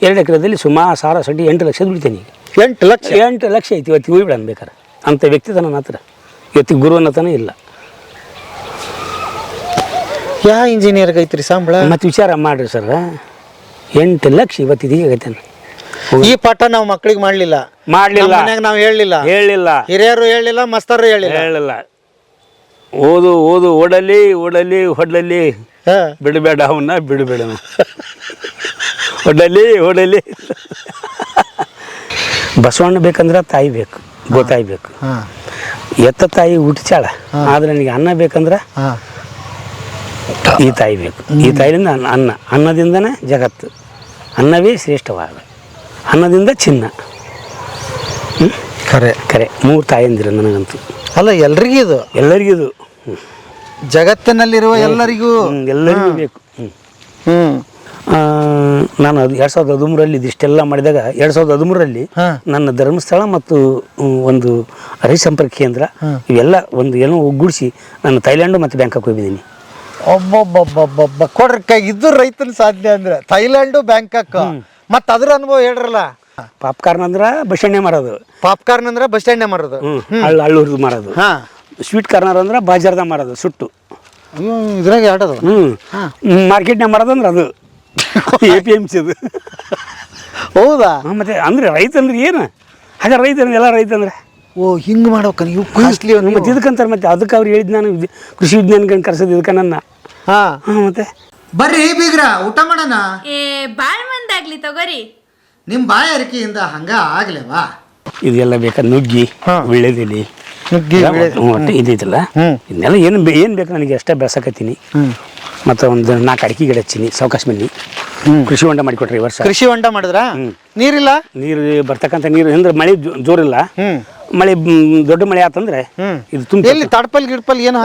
2 ಎಕರೆದಲ್ಲಿ ಸುಮಾರು ಸಾರ ಸಡ್ಡಿ 8 ಲಕ್ಷ ದುಡಿತೇನೆ ಈಗ. 8 ಲಕ್ಷ 8 ಲಕ್ಷ ಐತಿ ಇವತ್ತಿಗೆ ಹೋಗ್ಬಿಡ ಅನ್ಬೇಕಾರೆ ಅಂಥ ವ್ಯಕ್ತಿ ನನ್ನ ಹತ್ರ ಇವತ್ತಿಗೆ ಗುರು ಅನ್ನತನ ಇಲ್ಲ. ಯಾವ ಇಂಜಿನಿಯರ್ಗೆ ಐತ್ರಿ ಸಂಬಳ? ಮತ್ತು ವಿಚಾರ ಮಾಡಿರಿ ಸರ್, 8 ಲಕ್ಷ ಇವತ್ತಿಗೆ ಆಗೈತೇನೆ. ಈ ಪಾಠ ನಾವು ಮಕ್ಕಳಿಗೆ ಮಾಡಲಿಲ್ಲ, ಮನ್ಯಾಗ ನಾವು ಹೇಳಿಲ್ಲ, ಹಿರಿಯರು ಹೇಳಿಲ್ಲ, ಮಸ್ತರು ಹೇಳಿಲ್ಲ. ಓದು ಓಡಲಿ ಹೊಡಲಿ ಬಿಡಬೇಡ ಅವನ್ನ ಬಿಡಬೇಡ ಹೊಡಲಿ ಬಸವಣ್ಣ ಬೇಕಂದ್ರೆ ತಾಯಿ ಬೇಕು, ಗೊತ್ತಾಯ್ಬೇಕು. ಎತ್ತ ತಾಯಿ ಹುಟ್ಟಿಚಾಳ, ಆದ್ರೆ ನನಗೆ ಅನ್ನ ಬೇಕಂದ್ರೆ ಈ ತಾಯಿ ಬೇಕು. ಈ ತಾಯಿಯಿಂದ ಅನ್ನದಿಂದನೇ ಜಗತ್ತು, ಅನ್ನವೇ ಶ್ರೇಷ್ಠವಾದ, ಅನ್ನದಿಂದ ಚಿನ್ನ. ಖರೆ 3 ತಾಯಂದಿರ ನನಗಂತೂ. ಅಲ್ಲ ಎಲ್ಲರಿಗೂ ಜಗತ್ತಿನಲ್ಲಿರುವ ಎಲ್ಲರಿಗೂ ಬೇಕು. ನಾನು 2013ರಲ್ಲಿ ಇದಿಷ್ಟೆಲ್ಲ ಮಾಡಿದಾಗ 2013ರಲ್ಲಿ ನನ್ನ ಧರ್ಮಸ್ಥಳ ಮತ್ತು ಒಂದು ರೈತ ಸಂಪರ್ಕ ಕೇಂದ್ರ ಇವೆಲ್ಲ ಒಂದು ಏನೋ ಒಗ್ಗೂಡಿಸಿ ನಾನು ಥೈಲ್ಯಾಂಡು ಮತ್ತು ಬ್ಯಾಂಕಾಕ್ ಹೋಗಿದ್ದೀನಿ. ಒಬ್ಬೊಬ್ಬೊಬ್ಬೊಬ್ಬ ಕೊಡ್ರಿ ಕೈ ಇದು ರೈತನ ಸಾಧ್ಯ ಅಂದ್ರೆ ಥೈಲ್ಯಾಂಡು ಬ್ಯಾಂಕಾಕ್. ಮತ್ತು ಅದ್ರ ಅನುಭವ ಹೇಳ್ರಲ್ಲ. ಪಾಪ್ಕಾರ್ನ್ ಅಂದ್ರೆ ಬಸ್ ಎಣ್ಣೆ ಮಾರೋದು, ಹಳ್ಳುರ್ದು ಮಾರೋದು. ಸ್ವೀಟ್ ಕಾರ್ನರ್ ಅಂದ್ರೆ ಬಾಜಾರ್ದಾಗ ಮಾರೋದು ಸುಟ್ಟು. ಇದ್ರಾಗ ಎರಡದು. ಮಾರ್ಕೆಟ್ನಾಗ ಮಾರೋದು ಅಂದ್ರೆ ಅದು APMC ಅದು. ಹೌದಾ? ಮತ್ತೆ ಅಂದ್ರೆ ರೈತ ಅಂದ್ರೆ ಏನು? ಹಾಗೆ ರೈತ ಎಲ್ಲ ರೈತ ಅಂದ್ರೆ ಹಿಂಗೆ ಮಾಡ್ಬೇಕ ನೀವು ಕಾಸ್ಟ್ಲಿ. ಮತ್ತೆ ಇದಕ್ಕಂತಾರೆ, ಮತ್ತೆ ಅದಕ್ಕೆ ಅವ್ರು ಹೇಳಿದ್ ನಾನು ಕೃಷಿ ವಿಜ್ಞಾನಿಗಳನ್ನ ಕರ್ಸೋದು ಇದಕ್ಕೆ ನನ್ನ. ಮತ್ತೆ ಬರ್ರಿ ಬೀಗ್ರ ಊಟ ಮಾಡೋಣ. ಬಾಳ್ ಮಂದಾಗ್ಲಿ ತಗೋರಿ. ನಿಮ್ಮ ಬಾಯ ಅರಿಕೆಯಿಂದ ಹಂಗ ಆಗ್ಲೇವಾ? ಇದೆಲ್ಲ ಬೇಕಾ? ನುಗ್ಗಿ, ವಿಳ್ಳೆದೆಲೆ, ಒಟ್ಟು ಇದೈತಲ್ಲ, ಇದನ್ನೆಲ್ಲ ಏನು ಬೇಕು ನನಗೆ ಅಷ್ಟೇ ಬೆಳ್ಸಕತ್ತೀನಿ. ಮತ್ತು ಒಂದು 4 ಅಡಿಕೆ ಗಿಡ ಹಚ್ಚೀನಿ ಸಾವಕಾಶ ಮಂದಿ. ಕೃಷಿ ಹೊಂಡ ಮಾಡಿಕೊಟ್ರಿ ಈ ವರ್ಷ. ಕೃಷಿ ಹೊಂಡ ಮಾಡಿದ್ರ? ನೀರಿಲ್ಲ? ನೀರು ಬರ್ತಕ್ಕಂಥ ನೀರು ಅಂದ್ರೆ ಮಳೆ ಜೋರಿಲ್ಲ. ಮಳೆ ದೊಡ್ಡ ಮಳೆ ಆತಂದ್ರೆ ಇದು ತುಂಬ ತಡ್ಪಲ್ ಗಿಡ್ಪಲ್ ಏನು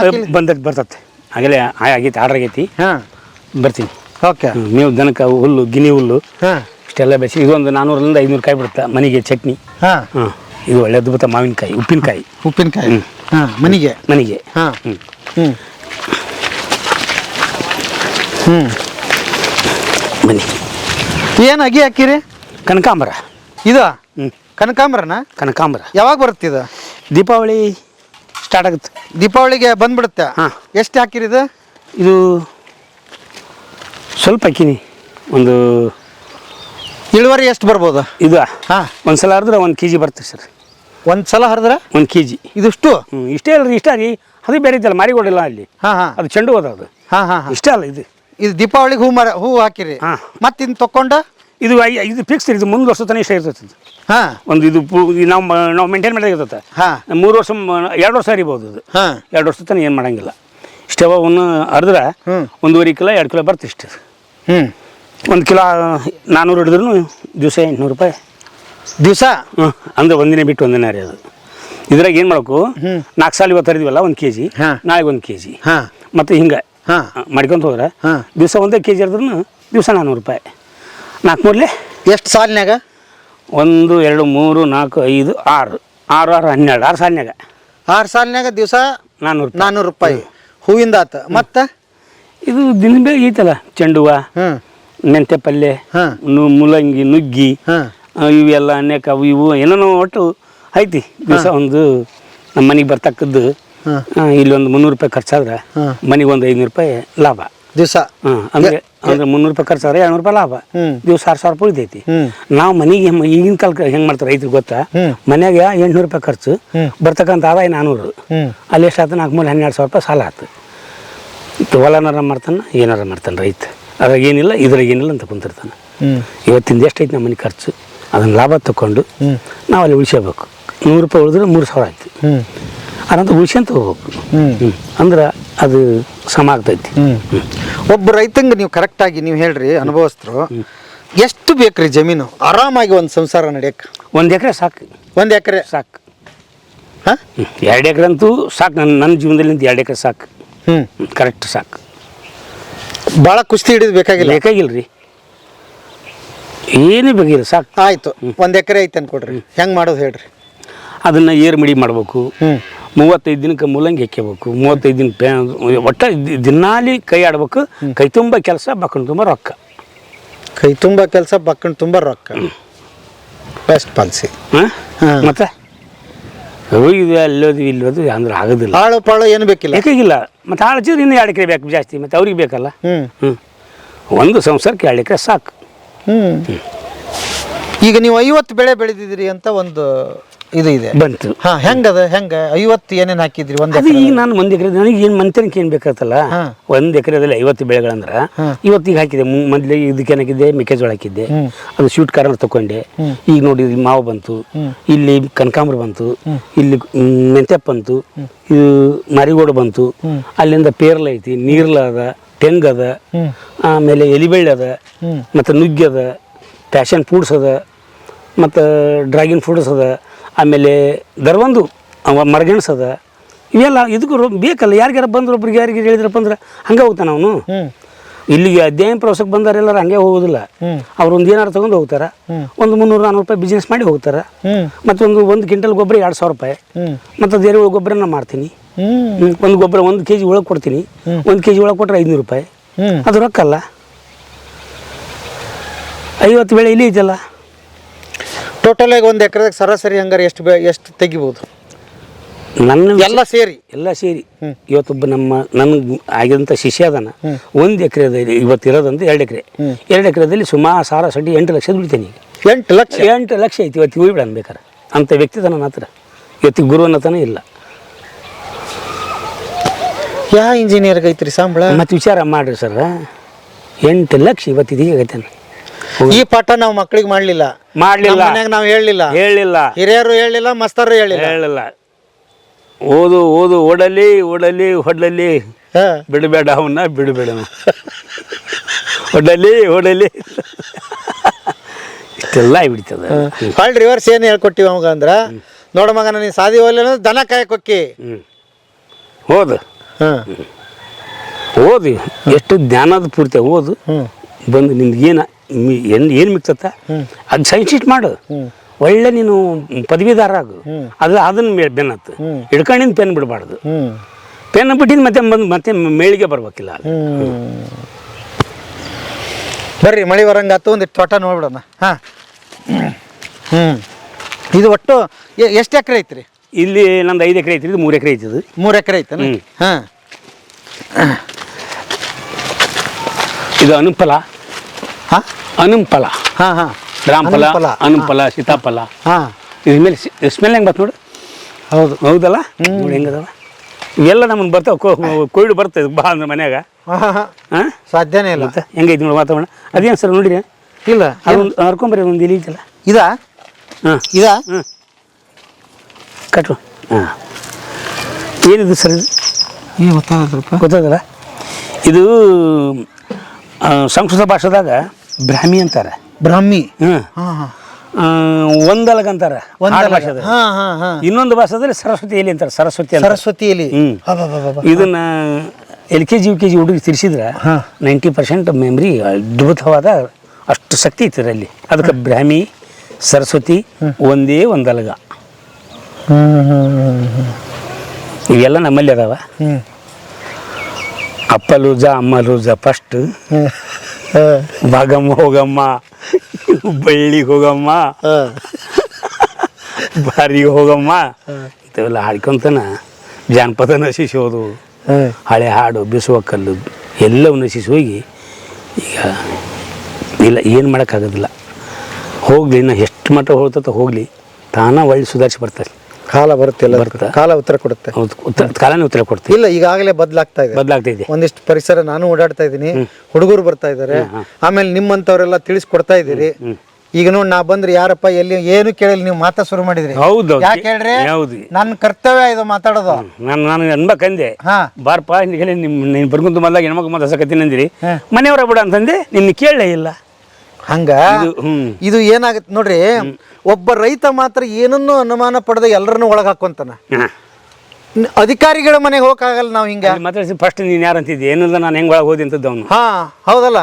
ಬರ್ತತೆ. ಆಗಲೇ ಆಗೈತಿ, ಆರ್ಡರ್ ಆಗೈತಿ, ಬರ್ತೀನಿ. ಓಕೆ. ಮೇವು ದನಕ ಹುಲ್ಲು, ಗಿನಿ ಹುಲ್ಲು ಇಷ್ಟೆಲ್ಲ ಬೆಳೆಸಿ ಇದೊಂದು 400ರಿಂದ 500 ಕಾಯಿ ಬಿಡುತ್ತೆ ಮನೆಗೆ. ಚಟ್ನಿ ಇದು ಒಳ್ಳೆ ಅದ್ಭುತ. ಮಾವಿನಕಾಯಿ, ಉಪ್ಪಿನಕಾಯಿ ಮನೆಗೆ ಮನೆ. ಏನು ಅಗಿ ಹಾಕಿರಿ? ಕನಕಾಂಬರ. ಇದು ಕನಕಾಂಬರನ? ಕನಕಾಂಬರ ಯಾವಾಗ ಬರುತ್ತೆ ಇದು? ದೀಪಾವಳಿ ಸ್ಟಾರ್ಟ್ ಆಗುತ್ತೆ. ದೀಪಾವಳಿಗೆ ಬಂದ್ಬಿಡುತ್ತೆ. ಎಷ್ಟು ಹಾಕಿರಿ ಇದು? ಇದು ಸ್ವಲ್ಪ ಹಾಕಿನಿ. ಒಂದು ಇಳುವರಿ ಎಷ್ಟು ಬರ್ಬೋದು ಇದು? ಒಂದ್ಸಲ ಹರಿದ್ರೆ 1 kg ಬರ್ತದೆ ಸರ್. ಒಂದ್ಸಲ ಹರಿದ್ರೆ 1 kg. ಇದಿಷ್ಟು? ಇಷ್ಟೇ ಅಲ್ರಿ, ಇಷ್ಟ ರೀ. ಅದು ಬೇರೆ ಇದ್ದಲ್ಲ, ಮಾರಿಗೋಡಿಲ್ಲ ಅಲ್ಲಿ. ಅದು ಚೆಂಡು ಹೋದ ಅದು. ಇಷ್ಟ ಅಲ್ಲ ಇದು. ದೀಪಾವಳಿಗೆ ಹೂ ಹಾಕಿರಿ, ಮತ್ತೆ ಇನ್ನು ತಕೊಂಡ ಇದು ಫಿಕ್ಸ್ ಇದು. ಮುಂದೆ ವರ್ಷ ತನಕ ಇಷ್ಟ ಇರ್ತದೆ. ಒಂದು ಇದು ನಾವು ಮೇಂಟೈನ್ ಮಾಡಿದಾಗ ಇರ್ತದೆ. 3 ವರ್ಷ 2 ವರ್ಷ ಹರಿಬೋದು ಅದು. 2 ವರ್ಷ ತನಕ ಏನು ಮಾಡಂಗಿಲ್ಲ. ಇಷ್ಟವನ್ನು ಹರಿದ್ರೆ 1.5 ಕಿಲೋ 2 ಕಿಲೋ ಬರ್ತದೆ ಇಷ್ಟು. 1 ಕಿಲೋ 400 ಹಿಡಿದ್ರೂ ದಿವಸ 800 ರೂಪಾಯಿ ದಿವಸ. ಅಂದ್ರೆ ಒಂದಿನ ಬಿಟ್ಟು ಒಂದಿನ ರೀ ಅದು. ಇದ್ರಾಗ ಏನು ಮಾಡಬೇಕು, 4 ಸಾಲ ಇವತ್ತು ಹರಿದಿವಲ್ಲ 1 kg, ನಾಳೆಗೆ 1 kg, ಮತ್ತು ಹಿಂಗೆ ಮಾಡ್ಕೊಂತ ಹೋದ್ರೆ ದಿವಸ 1 kg ಹರಿದ್ರೂ ದಿವಸ 400 ರೂಪಾಯಿ. 4 ಮೂರಲೆ ಎಷ್ಟು ಸಾಲಿನಾಗ? 1 2 3 4 5 6 6 6 12 6 ಸಾಲಿನಾಗ 6 ಸಾಲಿನಾಗ ದಿವಸ 400 ರೂಪಾಯಿ ಹೂವಿಂದ ಆತ. ಮತ್ತು ಇದು ದಿನ ಬೇಗ ಐತಲ್ಲ, ಚೆಂಡು ಹೂವು, ಮೆಂತ್ಯ ಪಲ್ಯ, ಮೂಲಂಗಿ, ನುಗ್ಗಿ, ಇವೆಲ್ಲ ಅನೇಕ ಇವು ಏನೇನೋ ಒಟ್ಟು ಐತಿ. ದಿವಸ ಒಂದು ನಮ್ಮ ಮನೆಗೆ ಬರ್ತಕ್ಕದ್ದು ಇಲ್ಲಿ ಒಂದು 300 ರೂಪಾಯಿ ಖರ್ಚಾದ್ರೆ ಮನೆಗೆ ಒಂದು 500 ರೂಪಾಯಿ ಲಾಭ ದಿವಸ. ಅಂದ್ರೆ 300 ರೂಪಾಯಿ ಖರ್ಚಾದ್ರೆ 200 ರೂಪಾಯಿ ಲಾಭ. ದಿವಸ 6,000 ರೂಪಾಯಿ ಉಳಿತೈತಿ. ನಾವು ಮನೆಗೆ ಈಗಿನ ಕಾಲಕ್ಕೆ ಹೆಂಗೆ ಮಾಡ್ತಾರೆ ರೈತರಿಗೆ ಗೊತ್ತಾ? ಮನ್ಯಾಗ 800 ರೂಪಾಯಿ ಖರ್ಚು, ಬರ್ತಕ್ಕಂಥ ಆದಾಯ 400. ಅಲ್ಲಿ ಎಷ್ಟಾಯ್ತು? 4 ಮೂಲೆ 12,000 ರೂಪಾಯಿ ಸಾಲ ಆಯ್ತು. ಹೊಲನಾರ ಮಾಡ್ತಾನೆ, ಏನಾರ ಮಾಡ್ತಾನೆ ರೈತ. ಅದ್ರಾಗ ಏನಿಲ್ಲ, ಇದ್ರಾಗ ಏನಿಲ್ಲ ಅಂತ ಕುಂತಿರ್ತಾನೆ. ಇವತ್ತಿಂದ ಎಷ್ಟೈತಿ ನಮ್ಮ ಮನೆ ಖರ್ಚು, ಅದನ್ನು ಲಾಭ ತಗೊಂಡು ನಾವು ಅಲ್ಲಿ ಉಳಿಸಬೇಕು. 100 ರೂಪಾಯಿ ಉಳಿದ್ರೆ 3,000 ಆಯ್ತು. ಅದಂತ ಉಳಿಸ್ಕೊಂತ ಹೋಗ್ಬೇಕು. ಅಂದ್ರೆ ಅದು ಸಮ ಆಗ್ತೈತಿ. ಒಬ್ಬ ರೈತಂಗೆ ನೀವು ಕರೆಕ್ಟಾಗಿ ನೀವು ಹೇಳ್ರಿ, ಅನುಭವಸ್ಥರು, ಎಷ್ಟು ಬೇಕ್ರಿ ಜಮೀನು ಆರಾಮಾಗಿ ಒಂದು ಸಂಸಾರ ನಡೆಯಕ್ಕೆ? 1 ಎಕರೆ ಸಾಕು. 1 ಎಕರೆ ಸಾಕು? 2 ಎಕರೆ ಅಂತೂ ಸಾಕು. ನನ್ನ ಜೀವನದಲ್ಲಿ 2 ಎಕರೆ ಸಾಕು. ಕರೆಕ್ಟ್ ಸಾಕು. ಭಾಳ ಕುಸ್ತಿ ಹಿಡಿದು ಬೇಕಾಗಿಲ್ಲ ರೀ, ಏನೂ ಬೇಕಿಲ್ಲ, ಸಾಕು. ಆಯಿತು, 1 ಎಕರೆ ಐತೆ ಅನ್ಕೊಡ್ರಿ. ಹೆಂಗೆ ಮಾಡೋದು ಹೇಳ್ರಿ? ಅದನ್ನು ಏರು ಮಿಡಿ ಮಾಡಬೇಕು. 35 ದಿನಕ್ಕೆ ಮೂಲಂಗಿ ಹಾಕ್ಕೋಬೇಕು. 35 ದಿನ ಒಟ್ಟು ದಿನಾಲಿ ಕೈ ಆಡ್ಬೇಕು. ಕೈ ತುಂಬ ಕೆಲಸ, ಬಕ್ಕಣ ತುಂಬ ರೊಕ್ಕ. ಕೈ ತುಂಬ ಕೆಲಸ ಬಕ್ಕಣ್ ತುಂಬ ರೊಕ್ಕ ಬೆಸ್ಟ್ ಪಾಲಿಸಿ. ಮತ್ತೆ ಹೋಗಿದ್ವಿ ಅಲ್ಲೋದು ಇಲ್ಲೋದು ಅಂದ್ರೆ ಆಗೋದಿಲ್ಲ. ಆಳು ಪಾಳು ಏನು ಬೇಕಿಲ್ಲ, ಬೇಕಾಗಿಲ್ಲ. ಮತ್ತೆ ಆಳು ಹಚ್ಚಿದ್ರೆ ಇನ್ನೂ 2 ಎಕರೆ ಬೇಕು ಜಾಸ್ತಿ, ಮತ್ತೆ ಅವ್ರಿಗೆ ಬೇಕಲ್ಲ. ಒಂದು ಸಂಸಾರಕ್ಕೆ 2 ಎಕರೆ ಸಾಕು. ಈಗ ನೀವು 50 ಬೆಳೆ ಬೆಳೆದಿದ್ರಿ ಅಂತ ಒಂದು ಇದು ಇದೆ ಬಂತು. ಹೆಂಗದ 50 ಏನೇನು ಹಾಕಿದ್ರಿ? ಅದು ಈಗ ನಾನು 1 ಎಕರೆ ನನಗೆ ಏನು ಮಂತನಕ್ಕೆ ಏನು ಬೇಕಾಗ್ತಲ್ಲ, 1 ಎಕರೆದಲ್ಲಿ 50 ಬೆಳೆಗಳಂದ್ರೆ ಇವತ್ತಿಗೆ ಹಾಕಿದೆ. ಮೊದಲೇ ಇದಕ್ಕೆ ಏನಾಕಿದ್ದೆ, ಮೆಕ್ಕೆಜೋಳ ಹಾಕಿದ್ದೆ, ಅದು ಸ್ವೀಟ್ ಕಾರ್ನ್ ತಗೊಂಡೆ. ಈಗ ನೋಡಿ ಮಾವು ಬಂತು, ಇಲ್ಲಿ ಕನಕಾಂಬರ ಬಂತು, ಇಲ್ಲಿ ಮೆಂತ್ಯಪ್ಪ ಬಂತು, ಇದು ಮಾರಿಗೋಡು ಬಂತು, ಅಲ್ಲಿಂದ ಪೇರ್ಲ ಐತಿ, ನೀರ್ಲ ಅದ, ತೆಂಗು ಅದ, ಆಮೇಲೆ ಎಲಿಬೆಳ್ಳಿ ಅದ, ಮತ್ತು ನುಗ್ಗಿ ಅದ, ಪ್ಯಾಷನ್ ಫ್ರೂಟ್ಸ್ ಅದ, ಮತ್ತು ಡ್ರ್ಯಾಗನ್ ಫ್ರೂಟ್ಸ್ ಅದ, ಆಮೇಲೆ ದರ್ವಂದು ಮರಗೆಣಸು ಅದ. ಇವೆಲ್ಲ ಇದಕ್ಕೂ ಬೇಕಲ್ಲ. ಯಾರಿಗಾರ ಬಂದ್ರು ಒಬ್ರಿಗೆ ಯಾರಿಗೆ ಹೇಳಿದ್ರಪ್ಪ ಅಂದ್ರೆ ಹಂಗೆ ಹೋಗ್ತಾನೆ ಅವನು. ಇಲ್ಲಿಗೆ ಅಧ್ಯಯನ ಪ್ರವಾಸಕ್ಕೆ ಬಂದಾರೆಲ್ಲರೂ ಹಂಗೆ ಹೋಗೋದಿಲ್ಲ. ಅವ್ರು ಒಂದು ಏನಾರು ತೊಗೊಂಡು ಹೋಗ್ತಾರೆ, ಒಂದು 300-400 ರೂಪಾಯಿ ಬಿಸ್ನೆಸ್ ಮಾಡಿ ಹೋಗ್ತಾರೆ. ಮತ್ತೊಂದು 1 ಕ್ವಿಂಟಲ್ ಗೊಬ್ಬರ 2,000 ರೂಪಾಯಿ, ಮತ್ತು ಅದು ಎರೆಹುಳು ಗೊಬ್ಬರನ ಮಾಡ್ತೀನಿ. ಒಂದು ಗೊಬ್ಬರ 1 kg ಒಳಗೆ ಕೊಡ್ತೀನಿ, 1 kg ಒಳಗೆ ಕೊಟ್ಟರೆ 500 ರೂಪಾಯಿ. ಅದು ರೊಕ್ಕಲ್ಲ. 50 ಬೆಳೆ ಇಲ್ಲಿ ಐತಲ್ಲ. ಟೋಟಲ್ ಆಗಿ 1 ಎಕರೆದಾಗ ಸರಾಸರಿ ಹಂಗಾರೆ ಎಷ್ಟು ತೆಗಿಬೋದು? ನನ್ನ ಎಲ್ಲ ಸೇರಿ ಇವತ್ತೊಬ್ಬ ನನಗೆ ಆಗಿದಂಥ ಶಿಷ್ಯ ಅದಾನ. 1 ಎಕರೆದಲ್ಲಿ ಇವತ್ತಿರೋದಂತ 2 ಎಕರೆ. 2 ಎಕರೆದಲ್ಲಿ ಸುಮಾರು ಸಾರ ಸಡ್ಡಿ 8 ಲಕ್ಷ ದುಡಿತೇನೆ ಈಗ. 8 ಲಕ್ಷ ಐತಿ. ಇವತ್ತಿಗೆ ಹೋಗ್ಬಿಡ ಅನ್ಬೇಕಾರೆ ಅಂಥ ವ್ಯಕ್ತಿ ನನ್ನ ಹತ್ರ. ಇವತ್ತಿಗೆ ಗುರುವನ್ನತನ ಇಲ್ಲ. ಯಾವ ಇಂಜಿನಿಯರ್ಗೆ ಐತ್ರಿ ಸಂಬಳ? ಮತ್ತು ವಿಚಾರ ಮಾಡ್ರಿ ಸರ್, 8 ಲಕ್ಷ ಇವತ್ತಿದೀಗ ಆಗೈತೇನೆ. ಈ ಪಾಠ ನಾವು ಮಕ್ಕಳಿಗೆ ಮಾಡಲಿಲ್ಲ, ನಾವು ಹೇಳಿಲ್ಲ, ಹಿರಿಯರು ಹೇಳಿಲ್ಲ, ಮಸ್ತರು ಹೇಳಿಲ್ಲ. ಓದು ಓಡಲಿ ಹೊಡಲಿ, ಬಿಡಬೇಡ ಅವನ್ನ, ಬಿಡಬೇಡ ಹೊಡಲಿ ಇಷ್ಟೆಲ್ಲ ಆಗಿಬಿಡ್ತದ. ಹಾಲ್ ರಿವರ್ಸ್ ಏನು ಹೇಳ್ಕೊಟ್ಟಿವಿ ಅವಾಗ ಅಂದ್ರೆ, ನೋಡ ಮಗನ ನೀನು ಸಾದಿ ಹೋಗ್ಲಿಲ್ಲ ದನ ಕಾಯಕ್ಕೆ ಹೊಕ್ಕಿ. ಓದು ಎಷ್ಟು ಜ್ಞಾನದ ಪೂರ್ತಿ ಓದು. ಬಂದು ನಿಮ್ಗೆ ಏನು ಮಿಕ್ತತ್ತ ಅದು ಸೈನ್ಸಿಟ್ ಮಾಡು. ಒಳ್ಳೆ ನೀನು ಪದವೀಧರ ಆಗು. ಅದನ್ನ ಬೆನ್ನತ್ತು ಹಿಡ್ಕೊಂಡಿಂದ ಪೆನ್ ಬಿಡಬಾರ್ದು. ಪೆನ್ ಬಿಟ್ಟಿದ್ದು ಮತ್ತೆ ಮೇಳಿಗೆ ಬರ್ಬೇಕಿಲ್ಲ. ಬರ್ರಿ, ಮಳೆ ಬರಂಗಾತು, ಒಂದಿಟ್ಟು ತೋಟ ನೋಡ್ಬಿಡೋಣ. ಇದು ಒಟ್ಟು ಎಷ್ಟು ಎಕರೆ ಐತ್ರಿ? ಇಲ್ಲಿ ನಂದು 5 ಎಕರೆ ಐತ್ರಿ. ಇದು 3 ಎಕರೆ ಐತಿದು. 3 ಎಕರೆ ಐತೆ. ಇದು ಅನುಫಲ, ರಾಮಫಲ, ಅನುಫಲ, ಸೀತಾಫಲ. ಇದ್ರ ಮೇಲೆ ಸ್ಮೆಲ್ ಹೆಂಗೆ ಬರ್ತ ನೋಡು. ಹೌದಲ್ಲ, ನೋಡಿ ಹೆಂಗದವ. ಇವೆಲ್ಲ ನಮ್ಮನ್ನು ಬರ್ತಾವೆ, ಕೊಯ್ಡು ಬರ್ತದೆ ಬಾ ಅಂದ್ರೆ ಮನ್ಯಾಗ. ಸಾಧ್ಯನೇ ಇಲ್ಲ. ಹೆಂಗೈತಿ ನೋಡಿ ವಾತಾವರಣ. ಅದೇನು ಸರ್ ನೋಡಿರಿ? ಇಲ್ಲ, ಅದೊಂದು ಹರ್ಕೊಂಬರಿ, ಒಂದು ಎಲೆ ಐತಲ್ಲ. ಇದಾ? ಇದಾ? ಕಟ್ಟು. ಏನಿದು ಸರ್ ಇದು? ಗೊತ್ತಾಗಲ್ಲ. ಇದು ಸಂಸ್ಕೃತ ಭಾಷೆದಾಗ ಬ್ರಾಹ್ಮಿ ಅಂತಾರೆ. ಬ್ರಾಹ್ಮಿ. ಒಂದಲಗ ಅಂತಾರೆ ಭಾಷೆದ. ಇನ್ನೊಂದು ಭಾಷೆದಲ್ಲಿ ಸರಸ್ವತಿ ಎಲೆ ಅಂತಾರೆ. ಸರಸ್ವತಿ ಎಲೆ. ಇದನ್ನ LKG UKG ಹುಡುಗಿ ತಿರ್ಸಿದ್ರೆ 90% ಮೆಮ್ರಿ ಅದ್ಭುತವಾದ ಅಷ್ಟು ಶಕ್ತಿ ಐತಿ ಅಲ್ಲಿ. ಅದಕ್ಕೆ ಬ್ರಾಹ್ಮಿ, ಸರಸ್ವತಿ, ಒಂದೇ ಒಂದಲಗ ಇವೆಲ್ಲ ನಮ್ಮಲ್ಲಿ ಅದಾವ. ಅಪ್ಪಲೂಜ, ಅಮ್ಮಲೂಜ ಫಸ್ಟ್, ಭಾಗಮ್ಮ ಹೋಗಮ್ಮ, ಬಳ್ಳಿಗೆ ಹೋಗಮ್ಮ, ಬಾರಿಗೆ ಹೋಗಮ್ಮ, ಇಂಥವೆಲ್ಲ ಹಾಡ್ಕೊಂತನ ಜಾನಪದ ನಶಿಸೋದು, ಹಳೆ ಹಾಡು, ಬಿಸುವ ಕಲ್ಲು ಎಲ್ಲವೂ ನಶಿಸಿ ಹೋಗಿ ಈಗ ಇಲ್ಲ, ಏನು ಮಾಡೋಕ್ಕಾಗೋದಿಲ್ಲ. ಹೋಗಲಿ, ಇನ್ನು ಎಷ್ಟು ಮಟ್ಟ ಹೋಗ್ತೋ ಹೋಗಲಿ, ತಾನ ಒಳ್ಳೆ ಸುಧಾರಿಸಿ ಬರ್ತಾರೆ. ಕಾಲ ಬರುತ್ತೆ, ಕಾಲ ಉತ್ತರ ಕೊಡುತ್ತೆ. ಕಾಲನೇ ಉತ್ತರ ಕೊಡ್ತೀವಿ. ಇಲ್ಲ, ಈಗಾಗಲೇ ಬದಲಾಗ್ತಾ ಇದೆ. ಒಂದಿಷ್ಟು ಪರಿಸರ ನಾನು ಓಡಾಡ್ತಾ ಇದ್ದೀನಿ, ಹುಡುಗರು ಬರ್ತಾ ಇದ್ದಾರೆ, ಆಮೇಲೆ ನಿಮ್ಮಂಥವ್ರೆಲ್ಲ ತಿಳಿಸ್ಕೊಡ್ತಾ ಇದ್ದೀರಿ. ಈಗ ನೋಡಿ, ನಾ ಬಂದ್ರೆ ಯಾರಪ್ಪ ಎಲ್ಲಿ ಏನು ಕೇಳಲಿ, ನೀವು ಮಾತಾ ಶುರು ಮಾಡಿದ್ರಿ. ಹೌದು, ಯಾಕೆ ಹೇಳ್ರಿ? ನನ್ನ ಕರ್ತವ್ಯ ಇದು ಮಾತಾಡೋದು. ನಾನು ಅನ್ಬೇಕಂದೆ, ಬಾರಪ್ಪ ಹೇಳಿ ನೀನು ಬರ್ಕೊಂತ ಬಂದಾಗ ಹೆಣ್ಮಕ್ಳು ಮಾತು ಹಸಕತ್ತೀನಿ ಅಂದಿರಿ, ಮನೆಯವರ ಬಿಡ ಅಂತಂದೆ, ನಿನ್ನ ಕೇಳಲೇ ಇಲ್ಲ. ಹಂಗ ಇದು ಏನಾಗತ್ತೆ ನೋಡ್ರಿ, ಒಬ್ಬ ರೈತ ಮಾತ್ರ ಏನನ್ನೂ ಅನುಮಾನ ಪಡೆದ ಎಲ್ಲರನ್ನೂ ಒಳಗೆ ಹಾಕೊಂತಾನ. ಅಧಿಕಾರಿಗಳ ಮನೆಗೆ ಹೋಗಕ್ಕಾಗಲ್ಲ ನಾವು. ಹಿಂಗ ಮಾತಾಡಿಸಿ ಫಸ್ಟ್ ನೀನು ಯಾರು ಅಂತಿದ್ದೆ, ಏನಿಲ್ಲ ನಾನು ಹೆಂಗೆ ಒಳಗೆ ಹೋದಿ ಅಂತದ್ದು ಅವನು. ಹೌದಲ್ಲ,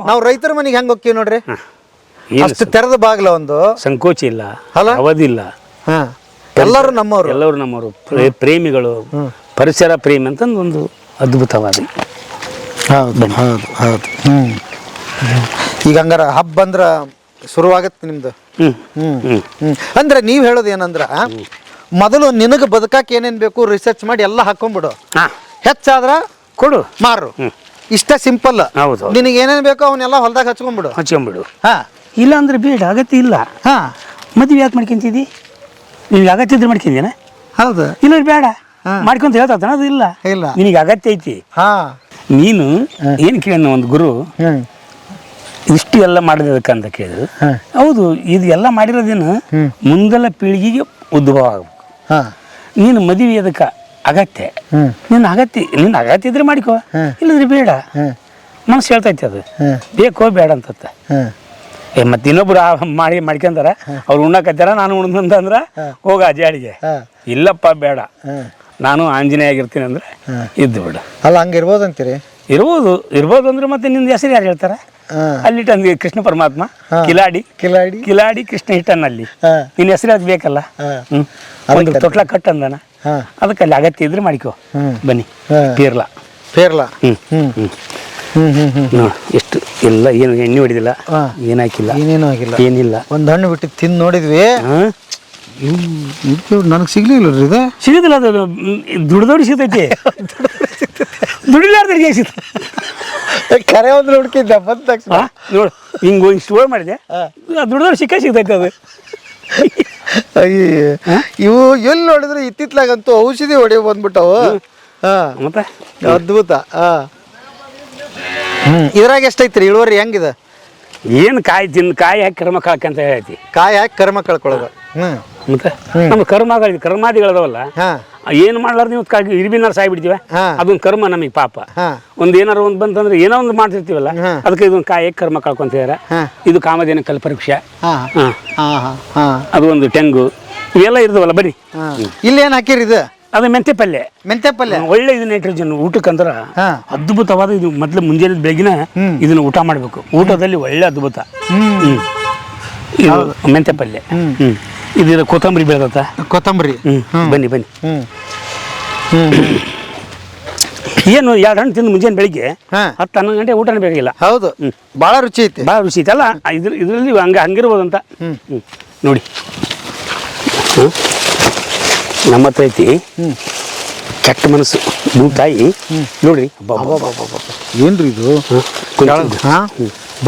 ನಾವು ರೈತರ ಮನೆಗೆ ಹೆಂಗೆ ಹೋಗ್ತೀವಿ ನೋಡ್ರಿ, ಅಷ್ಟು ತೆರೆದ ಬಾಗ್ಲ, ಒಂದು ಸಂಕೋಚ ಇಲ್ಲ, ಅವಧಿಲ್ಲ. ಎಲ್ಲರೂ ನಮ್ಮವರು, ಪ್ರೇಮಿಗಳು, ಪರಿಸರ ಪ್ರೇಮಿ ಅಂತಂದು ಒಂದು ಅದ್ಭುತವಾದ. ಹೌದು. ಈಗ ಹಂಗಾರ ಹಬ್ಬ ಅಂದ್ರ ಶುರುವಾಗತ್ತೆ ನಿಮ್ದು. ಅಂದ್ರೆ ನೀವ್ ಹೇಳೋದು ಏನಂದ್ರ ಮೊದಲು ನಿನಗೆ ಬದುಕಾಕ ಏನೇನ್ ಬೇಕು ರಿಸರ್ಚ್ ಮಾಡಿ ಎಲ್ಲ ಹಾಕೊಂಡ್ಬಿಡು, ಹೆಚ್ಚಾದ್ರ ಕೊಡು ಮಾರು. ಇಷ್ಟ ಸಿಂಪಲ್. ಹೌದು. ನಿನಗೆ ಏನೇನ್ ಬೇಕೋ ಅವನ್ನೆಲ್ಲ ಹೊಲ್ದಾಗ ಹಚ್ಕೊಂಡ್ಬಿಡು. ಹಾ, ಇಲ್ಲ ಅಂದ್ರೆ ಬೇಡ, ಅಗತ್ಯ ಇಲ್ಲ. ಹಾ, ಮದುವೆ ಯಾಕೆ ಮಾಡ್ಕೊಂತಿದ್ದಿ? ನಿನ್ಗೆ ಅಗತ್ಯ ಇದ್ರೆ ಮಾಡ್ಕೊಂಡೇನ? ಹೌದು. ಇಲ್ಲ ಬೇಡ ಮಾಡ್ಕೊಂತ ಹೇಳ್ತಾನ, ಅದು ಇಲ್ಲ. ನಿನಗೆ ಅಗತ್ಯ ಐತಿ. ಹಾ, ನೀನು ಏನು ಕೇಳ ಒಂದು ಗುರು ಇಷ್ಟು ಎಲ್ಲ ಮಾಡಿದಕ್ಕೆ ಅಂತ ಕೇಳಿದ್ರು. ಹೌದು, ಇದು ಎಲ್ಲ ಮಾಡಿರೋದೇನು ಮುಂದಲ ಪೀಳಿಗೆಗೆ ಉದ್ಭವ ಆಗ್ಬೇಕು. ನೀನು ಮದುವೆ ಅದಕ್ಕೆ ಅಗತ್ಯ, ನಿನ್ನ ಅಗತ್ಯ ಇದ್ರೆ ಮಾಡಿಕೋ, ಇಲ್ಲದ್ರೆ ಬೇಡ. ಮನಸ್ಸು ಹೇಳ್ತೈತಿ ಅದು ಬೇಕೋ ಬೇಡ ಅಂತ. ಮತ್ತೆ ಇನ್ನೊಬ್ರು ಮಾಡ್ಕೊಂತಾರ, ಅವ್ರು ಉಣ್ಣಕತ್ತಾರ, ನಾನು ಉಣ್ದಂದ್ರ ಹೋಗ ಜಾಡಿಗೆ. ಇಲ್ಲಪ್ಪ ಬೇಡ, ನಾನು ಆಂಜನೇಯ ಆಗಿರ್ತೀನಿ ಅಂದ್ರೆ ಇದ್ದು ಬಿಡು. ಅಲ್ಲ ಹಂಗಿರ್ಬೋದು ಅಂತೀರಿ? ಇರ್ಬೋದು ಅಂದ್ರೆ ಮತ್ತೆ ನಿಂದ ಹೆಸರು ಯಾರು ಹೇಳ್ತಾರ? ಅಲ್ಲಿ ತಂದಿ ಕೃಷ್ಣ ಪರಮಾತ್ಮ ಕಿಲಾಡಿ ಕೃಷ್ಣ ಹಿಟ್ಟನ್ನಲ್ಲಿ ನಿನ್ನ ಹೆಸರು ಅದು ಬೇಕಲ್ಲ. ಒಂದು ತೊಟ್ಲ ಕಟ್ ಅಂದಾನ, ಅದಕ್ಕೆ ಅಲ್ಲಿ ಅಗತ್ಯ ಇದ್ರೆ ಮಾಡಿಕೋ. ಬನ್ನಿ ಪೇರ್ಲಾ ಎಷ್ಟು ಎಲ್ಲ ಏನು ಎಣ್ಣೆ ಹೊಡಿದಿಲ್ಲ, ಏನಾಕಿಲ್ಲ, ಏನಿಲ್ಲ. ಒಂದು ಹಣ್ಣು ಬಿಟ್ಟು ತಿಂದು ನೋಡಿದ್ವಿ, ನನಗೆ ಸಿಗ್ಲಿಲ್ಲ. ಸಿಗುದಿಲ್ಲ, ಅದು ದುಡ್ದೋಡಿ ಸಿಗ್ತೈತಿ. ದುಡಿಲಾರ್ದ್ರಿಗೆ ಸಿಗ್ತ ಕರೆ ಒಂದು ಹುಡುಕಿದ್ದೆ ಬಂದ ತಕ್ಷಣ ನೋಡು, ಹಿಂಗೆ ಸ್ಟೋರ್ ಮಾಡಿದೆ, ದುಡ್ದೋಡಿ ಸಿಗ್ತೈತಿ ಅದು. ಇವು ಎಲ್ಲಿ ನೋಡಿದ್ರೆ ಇತ್ತಿತ್ಲಾಗಂತೂ ಔಷಧಿ ಹೊಡೆಯೋ ಬಂದ್ಬಿಟ್ಟವು. ಮತ್ತೆ ಅದ್ಭುತ. ಇದ್ರಾಗ ಎಷ್ಟೈತ್ರಿ ಇಳುವರಿ? ಹೆಂಗಿದೆ? ಏನು ಕಾಯಿ ಹಾಕಿ ಕರ್ಮ ಕಳ್ಕಂತ ಹೇಳೈತಿ. ಕಾಯಿ ಹಾಕಿ ಕರ್ಮ ಕಳ್ಕೊಳ್ಳೋದು. ಮತ್ತೆ ನಮ್ಮ ಕರ್ಮಾದಿಗಳದವಲ್ಲ, ಏನು ಮಾಡ್ಲಾರ್ದು ನೀವು ಇರಿಬಿನಾರು ಸಾಯ್ಬಿಡ್ತೀವ, ಅದೊಂದು ಕರ್ಮ ನಮಗೆ ಪಾಪ. ಒಂದ್ ಏನಾರು ಒಂದು ಬಂತಂದ್ರೆ ಏನೋ ಒಂದು ಮಾಡ್ತಿರ್ತೀವಲ್ಲ, ಅದಕ್ಕೆ ಇದೊಂದು ಕಾಯಿ ಕರ್ಮ ಕಳ್ಕೊಂತಿದಾರ. ಇದು ಕಾಮಧೇನು ಕಲ್ಪವೃಕ್ಷ, ಅದು ಒಂದು ತೆಂಗು, ಇವೆಲ್ಲ ಇರ್ದವಲ್ಲ. ಬನ್ನಿ ಇಲ್ಲಿ ಏನ್ ಹಾಕಿರಿ? ಇದು ಅದು ಮೆಂತೆ ಪಲ್ಯ. ಒಳ್ಳೆ ಇದು ನೈಟ್ರೋಜನ್ ಊಟಕ್ಕಂದ್ರ ಅದ್ಭುತವಾದ. ಇದು ಮೊದ್ಲು ಮುಂಜಾನೆ ಬೆಳಗಿನ ಇದನ್ನ ಊಟ ಮಾಡ್ಬೇಕು. ಊಟದಲ್ಲಿ ಒಳ್ಳೆ ಅದ್ಭುತ. ಇದು ಮೆಂತೆ ಪಲ್ಯ. ಇದು ಕೊತ್ತಂಬರಿ ಬೆಳೆದತ್ತ. ಕೊತ್ತಂಬರಿ. ಬನ್ನಿ ಏನು 2 ಹಣ್ಣು ತಿಂದು ಮುಂಜಾನೆ ಬೆಳಿಗ್ಗೆ 10-11 ಗಂಟೆ ಊಟನೇ ಬೇಕಾಗಿಲ್ಲ. ಹೌದು, ಭಾಳ ರುಚಿ ಐತಿ. ಅಲ್ಲ, ಇದರಲ್ಲಿ ಹಂಗಿರ್ಬೋದಂತ. ನೋಡಿ ನಮ್ಮ ಹತ್ರ ಐತಿ ಕೆಟ್ಟ ಮನಸ್ಸು ಭೂತಾಯಿ. ನೋಡ್ರಿ ಏನ್ರಿ ಇದು?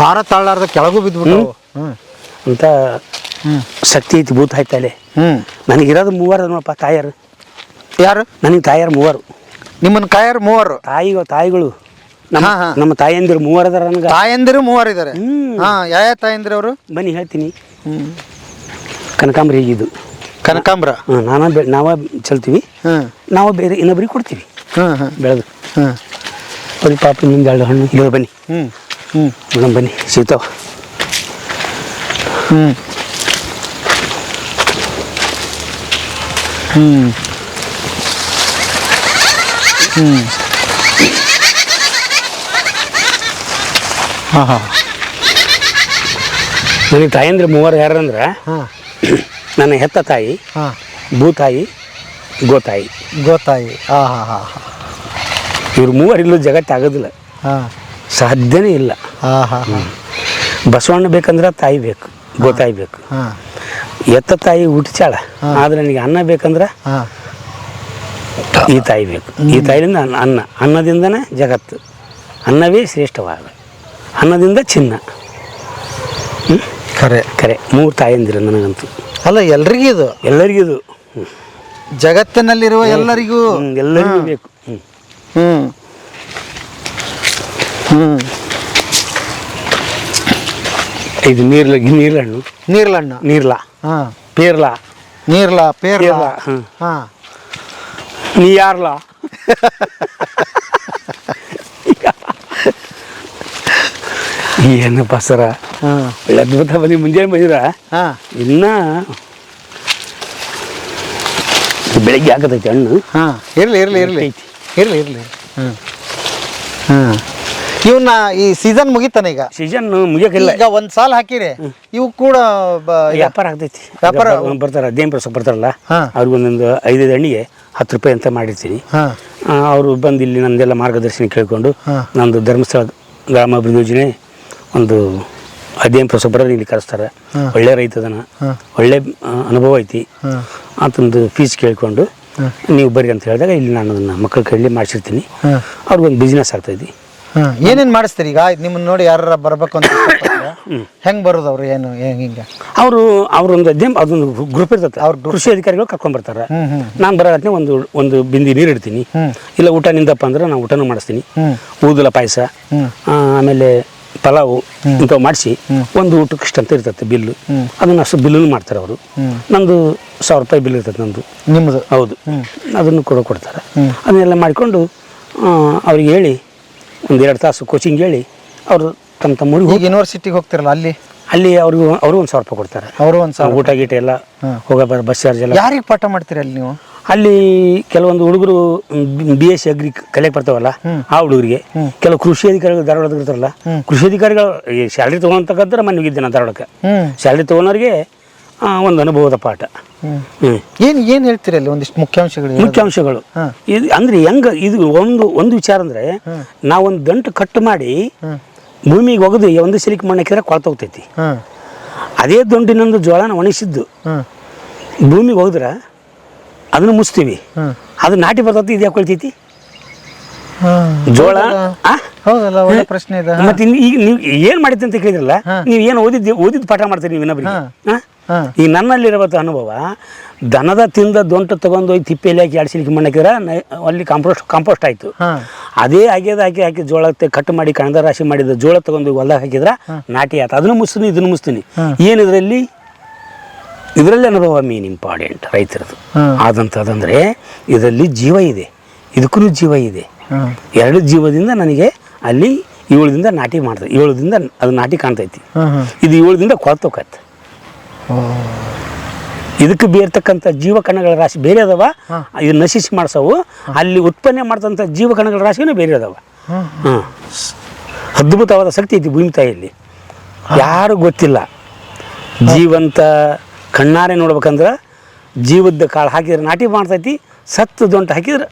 ಭಾರ ತಾಳಾರ್ದ ಕೆಳಗೂ ಬಿದ್ಬಿಟ್ಟು ಅಂತ ಶಕ್ತಿ ಐತಿ ಭೂತಾಯಿ ತಲೆ. ನನಗಿರೋದು 3 ನೋಡಪ್ಪ ತಾಯಾರು. ಯಾರು? ನನಗೆ ತಾಯಾರು 3. ನಿಮ್ಮನ್ನ ಕಾಯರು 3 ತಾಯಿಗಳು. ನಮ್ಮ ತಾಯಂದಿರು 3 ಅದಾರ. ನನಗೆ ತಾಯಂದಿರು 3 ಇದಾರೆ. ಯಾವ ತಾಯಂದಿರು ಅವರು? ಬನ್ನಿ ಹೇಳ್ತೀನಿ. ಕನಕಾಂಬರಿ ಇದು ಕನಕಾಂಬ್ರ. ನಾವ ಚೆಲ್ತೀವಿ, ನಾವು ಬೇರೆ ಇನ್ನೊಬ್ರಿಗೆ ಕೊಡ್ತೀವಿ ಬೆಳೆದು. ಬರೀ ಪಾಪ ನಿಮ್ದು 2 ಹಣ್ಣು ಇಲ್ಲ. ಬನ್ನಿ ಮೇಡಮ್, ಬನ್ನಿ ಸಿಗ್ತಾವ. ನನಗೆ ತಾಯಂದ್ರೆ 3 ಯಾರಂದ್ರೆ ನನ್ನ ಹೆತ್ತ ತಾಯಿ, ಭೂತಾಯಿ, ಗೋತಾಯಿ. ಇವ್ರು 3 ಇಲ್ಲೂ ಜಗತ್ತಾಗೋದಿಲ್ಲ, ಸಾಧ್ಯನೇ ಇಲ್ಲ. ಬಸವಣ್ಣ ಬೇಕಂದ್ರೆ ತಾಯಿ ಬೇಕು, ಗೋತಾಯಿ ಬೇಕು. ಎತ್ತ ತಾಯಿ ಹುಟ್ಟಿಚಾಳ, ಆದ್ರೆ ನನಗೆ ಅನ್ನ ಬೇಕಂದ್ರೆ ಈ ತಾಯಿ ಬೇಕು. ಈ ತಾಯಿಯಿಂದ ಅನ್ನದಿಂದನೇ ಜಗತ್ತು. ಅನ್ನವೇ ಶ್ರೇಷ್ಠವಾದ, ಅನ್ನದಿಂದ ಚಿನ್ನ. ಕರೆ 3 ತಾಯಂದಿರ ನನಗಂತೂ. ಅಲ್ಲ, ಎಲ್ಲರಿಗೂ ಜಗತ್ತಿನಲ್ಲಿರುವ ಎಲ್ಲರಿಗೂ ಬೇಕು. ಇದು ನೀರ್ಲಾ ಪೇರ್ಲಾ ನೀರ್ಲಾ ಏನಪ್ಪ ಸರ, ಒಳ್ಳೆ ಅದ್ಭುತ. ಬನ್ನಿ ಮುಂಜಾನೆ ಬಂದಿರ, ಇನ್ನ ಬೆಳಗ್ಗೆ ಆಗತೈತಿ ಹಣ್ಣು. ಇರ್ಲಿ. ಇವನ್ನ ಈ ಸೀಸನ್ ಮುಗಿತಾನ? ಈಗ ಸೀಸನ್ ಮುಗಿಯಕಿಲ್ಲ. ಈಗ ಒಂದ್ ಸಾಲ ಹಾಕಿರಿ, ಇವು ಕೂಡ ವ್ಯಾಪಾರ ಆಗ್ತೈತಿ. ಬರ್ತಾರ ದೇನ್ ಪ್ರಸಕ್ ಬರ್ತಾರಲ್ಲ, ಅವ್ರಿಗೆ ಒಂದೊಂದು 5 ಹಣ್ಣಿಗೆ 10 ರೂಪಾಯಿ ಅಂತ ಮಾಡಿರ್ತೀನಿ. ಅವರು ಬಂದು ಇಲ್ಲಿ ನಂದೆಲ್ಲ ಮಾರ್ಗದರ್ಶನ ಕೇಳ್ಕೊಂಡು, ನಂದು ಧರ್ಮಸ್ಥಳ ಗ್ರಾಮಾಭಿವೃದ್ಧಿ ಯೋಜನೆ ಒಂದು ಅಧ್ಯಯನ ಪ್ರೊಫೆಸರ್ ಇಲ್ಲಿ ಕರೆಸ್ತಾರೆ. ಒಳ್ಳೆ ರೈತ ಅದನ, ಒಳ್ಳೆ ಅನುಭವ ಐತಿ. ಆತಂದು ಫೀಸ್ ಕೇಳಿಕೊಂಡು ನೀವು ಬರ್ರಿ ಅಂತ ಹೇಳಿದಾಗ ಇಲ್ಲಿ ನಾನು ಅದನ್ನು ಮಕ್ಕಳ ಕೈಯಲ್ಲಿ ಮಾಡಿಸಿರ್ತೀನಿ. ಅವ್ರಿಗೊಂದು ಬಿಸ್ನೆಸ್ ಆಗ್ತೈತಿ. ಏನೇನು ಮಾಡಿಸ್ತೀರಿ ಈಗ? ನಿಮ್ಮನ್ನ ನೋಡಿ ಯಾರು ಬರ್ಬೇಕು ಅಂತ ಹೆಂಗೆ ಬರೋದು ಅವ್ರು? ಏನು ಹಿಂಗೆ ಅವ್ರೊಂದು ಅದೊಂದು ಗ್ರೂಪ್ ಇರ್ತೈತೆ. ಅವ್ರ ಕೃಷಿ ಅಧಿಕಾರಿಗಳು ಕರ್ಕೊಂಡ್ ಬರ್ತಾರೆ. ನಾನು ಬರೋತ್ನೇ ಒಂದು ಬಿಂದಿ ನೀರು ಇಡ್ತೀನಿ. ಇಲ್ಲ ಊಟ ನಿಂದಪ್ಪ ಅಂದ್ರೆ ನಾನು ಊಟನೂ ಮಾಡಿಸ್ತೀನಿ. ಊದಲ ಪಾಯಸ, ಆಮೇಲೆ ಪಲಾವು ಇಂಥವು ಮಾಡಿಸಿ ಒಂದು ಊಟಕ್ಕೆ ಇಷ್ಟಂತ ಇರ್ತೈತೆ ಬಿಲ್ಲು. ಅದನ್ನು ಅಷ್ಟು ಬಿಲ್ಲನ್ನು ಮಾಡ್ತಾರೆ ಅವರು. ನಂದು 1000 ರೂಪಾಯಿ ಬಿಲ್ ಇರ್ತೈತೆ ನಂದು. ನಿಮ್ಮದು? ಹೌದು. ಅದನ್ನು ಕೊಡ್ತಾರೆ. ಅದನ್ನೆಲ್ಲ ಮಾಡಿಕೊಂಡು ಅವ್ರಿಗೆ ಹೇಳಿ ಒಂದು 2 ತಾಸು ಕೋಚಿಂಗ್ ಹೇಳಿ ಅವರು ತಮ್ಮ ಊರಿಗೆ ಹೋಗಿ ಯೂನಿವರ್ಸಿಟಿಗೆ ಹೋಗ್ತಿರಲ್ಲ ಅಲ್ಲಿ ಅವರು 1,000 ರೂಪಾಯಿ ಕೊಡ್ತಾರೆ. ಅವರು 1,000 ಊಟ ಗೀಟ ಎಲ್ಲ ಹೋಗ ಬಸ್ ಚಾರ್ಜ್ ಎಲ್ಲ. ಯಾರಿಗೆ ಪಾಠ ಮಾಡ್ತೀರಿ ಅಲ್ಲಿ ನೀವು? ಅಲ್ಲಿ ಕೆಲವೊಂದು ಹುಡುಗರು BSc ಅಗ್ರಿ ಕಲಿಯಕ್ಕೆ ಬರ್ತಾವಲ್ಲ ಆ ಹುಡುಗರಿಗೆ, ಕೆಲವು ಕೃಷಿ ಅಧಿಕಾರಿಗಳು ಧಾರವಾಡದಾಗ ಇರ್ತಾರಲ್ಲ, ಕೃಷಿ ಅಧಿಕಾರಿಗಳು ಈ ಸ್ಯಾಲ್ರಿ ತೊಗೊಳಂತಕ್ಕಂದ್ರೆ ಮನೆ ಹೋಗಿದ್ದೆ ನಾನು ಧಾರವಾಡಕ್ಕೆ. ಸ್ಯಾಲ್ರಿ ತೊಗೊಳೋರಿಗೆ ಒಂದು ಅನುಭವದ ಪಾಠ. ಏನು ಹೇಳ್ತೀರಿ ಅಲ್ಲಿ? ಒಂದಿಷ್ಟು ಮುಖ್ಯಾಂಶಗಳು ಇದು ಅಂದ್ರೆ ಇದು ಒಂದು ವಿಚಾರ ಅಂದ್ರೆ, ನಾವೊಂದು ದಂಟು ಕಟ್ಟು ಮಾಡಿ ಭೂಮಿಗೆ ಒಗೆದು ಒಂದು ಸಿಲಿಕ್ ಮಣ್ಣು ಹಾಕಿದ್ರೆ ಕೊಳ್ತೋಗ್ತೈತಿ. ಅದೇ ದಂಟಿನೊಂದು ಜೋಳನ ಒಣಗಿಸಿದ್ದು ಭೂಮಿಗೆ ಒಗೆದ್ರೆ ಅದನ್ನು ಮುಚ್ತೀವಿ, ಅದು ನಾಟಿ ಬರ್ತೈತಿ. ಇದು ಯಾಕೆ ಕೊಳ್ತೈತಿ ಜೋಳ? ಹೌದಲ್ಲ, ಒಳ್ಳೆ ಪ್ರಶ್ನೆ ಇದೆ. ಮತ್ತೆ ಈಗ ನೀವು ಏನ್ ಮಾಡಿದ್ದೆ ಅಂತ ಕೇಳಿದ್ರಲ್ಲ, ನೀವು ಏನು ಓದಿದ್ದು ಪಾಠ ಮಾಡ್ತೀರಿ ನೀವು ಇನ್ನೊಬ್ಬರಿಗೆ. ಈಗ ನನ್ನಲ್ಲಿರಬತ್ತ ಅನುಭವ, ದನದ ತಿಂದ ದೊಂಟು ತಗೊಂಡು ಹೋಗಿ ತಿಪ್ಪೆಯಲ್ಲಿ ಹಾಕಿ 2 ಸಿಲಿಕ್ ಮಣ್ಣು ಹಾಕಿದ್ರೆ ಅಲ್ಲಿ ಕಾಂಪೋಸ್ಟ್ ಆಯ್ತು. ಅದೇ ಹಾಕಿ ಜೋಳ ಕಟ್ ಮಾಡಿ ಕಣದ ರಾಶಿ ಮಾಡಿದ ಜೋಳ ತಗೊಂಡು ಹೊಲ್ದಾಗ ಹಾಕಿದ್ರೆ ನಾಟಿ ಆಯ್ತು. ಅದನ್ನು ಮುಸ್ತೀನಿ, ಇದನ್ನು ಮುಸ್ತೀನಿ. ಏನಿದ್ರಲ್ಲಿ ಇದರಲ್ಲಿ ಅನುಭವ ಮೇನ್ ಇಂಪಾರ್ಟೆಂಟ್ ರೈತರದು ಆದಂಥದ್ದಂದರೆ, ಇದರಲ್ಲಿ ಜೀವ ಇದೆ, ಇದಕ್ಕೂ ಜೀವ ಇದೆ. 2 ಜೀವದಿಂದ ನನಗೆ ಅಲ್ಲಿ 7ದಿಂದ ನಾಟಿ ಮಾಡ್ತದೆ. 7ದಿಂದ ಅದು ನಾಟಿ ಕಾಣ್ತೈತಿ. ಇದು 7ದಿಂದ ಕೊಳ್ತೋಕತ್ತೆ. ಇದಕ್ಕೆ ಬೇರ್ತಕ್ಕಂಥ ಜೀವಕಣಗಳ ರಾಶಿ ಬೇರೆ ಅದಾವ. ಇದು ನಶಿಸಿ ಮಾಡಿಸವು. ಅಲ್ಲಿ ಉತ್ಪನ್ನ ಮಾಡ್ತಂಥ ಜೀವಕಣಗಳ ರಾಶಿನೂ ಬೇರೆ ಅದಾವ. ಅದ್ಭುತವಾದ ಶಕ್ತಿ ಐತಿ ಭೂಮಿ ತಾಯಿಯಲ್ಲಿ, ಯಾರು ಗೊತ್ತಿಲ್ಲ. ಜೀವಂತ ಕಣ್ಣಾರೆ ನೋಡ್ಬೇಕಂದ್ರೆ ಜೀವದ ಕಾಳು ಹಾಕಿದ್ರೆ ನಾಟಿ ಮಾಡ್ತೈತಿ, ಸತ್ತು ದೊಂಟು ಹಾಕಿದ್ರೆ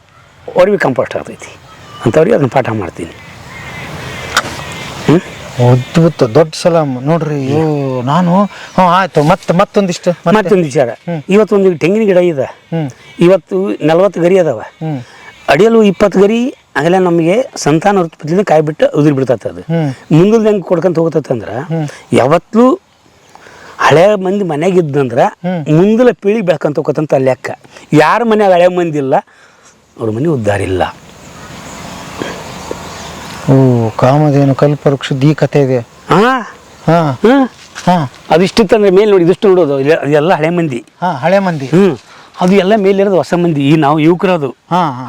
ಒಡವಿ ಕಂಪೋಸ್ಟ್ ಆಗ್ತೈತಿ. ಅಂಥವ್ರಿಗೆ ಅದನ್ನು ಪಾಠ ಮಾಡ್ತೀನಿ. ಅದ್ಭುತ, ದೊಡ್ಡ ಸಲಾಮ್ ನೋಡ್ರಿ. ನಾನು ಆಯ್ತು. ಮತ್ತೊಂದು ವಿಚಾರ. ಇವತ್ತೊಂದು ತೆಂಗಿನ ಗಿಡ ಇದೆ. ಇವತ್ತು 40 ಗರಿ ಅದಾವ. ಅಡಿಯಲು 20 ಗರಿ ಆಗಲೇ ನಮಗೆ ಸಂತಾನ ಉತ್ಪತ್ತಿಯಿಂದ ಕಾಯಿ ಬಿಟ್ಟು ಉದುರಿ ಬಿಡ್ತೈತೆ. ಅದು ಮುಂದಿನ ಹೆಂಗೆ ಕೊಡ್ಕೊಂತ ಹೋಗ್ತೈತೆ ಯಾವತ್ತೂ ಹಳೆ ಮಂದಿ ಮನೆಗಿದ್ದಂದ್ರೆ ಮುಂದಲ ಪೀಳಿಗೆ ಬೆಳ್ಕೊಂತ ಹೋಗ್ತಂತ ಲೆಕ್ಕ. ಯಾರ ಮನೆಯಾಗ ಹಳೆ ಮಂದಿ ಇಲ್ಲ, ಅವ್ರ ಮನೆ ಉದ್ಧಾರ ಇಲ್ಲ. ಕಾಮಧೇನು ಕಲ್ಪವೃಕ್ಷದ ಈ ಕಥೆ ಇದೆ. ಅದಿಷ್ಟಿತ್ತಂದ್ರೆ ಮೇಲೆ ನೋಡಿ, ಇದಿಷ್ಟು ನೋಡೋದು ಅದೆಲ್ಲ ಹಳೆ ಮಂದಿ. ಅದು ಎಲ್ಲ ಮೇಲಿರೋದು ಹೊಸ ಮಂದಿ. ಈ ನಾವು ಯುವಕರದು,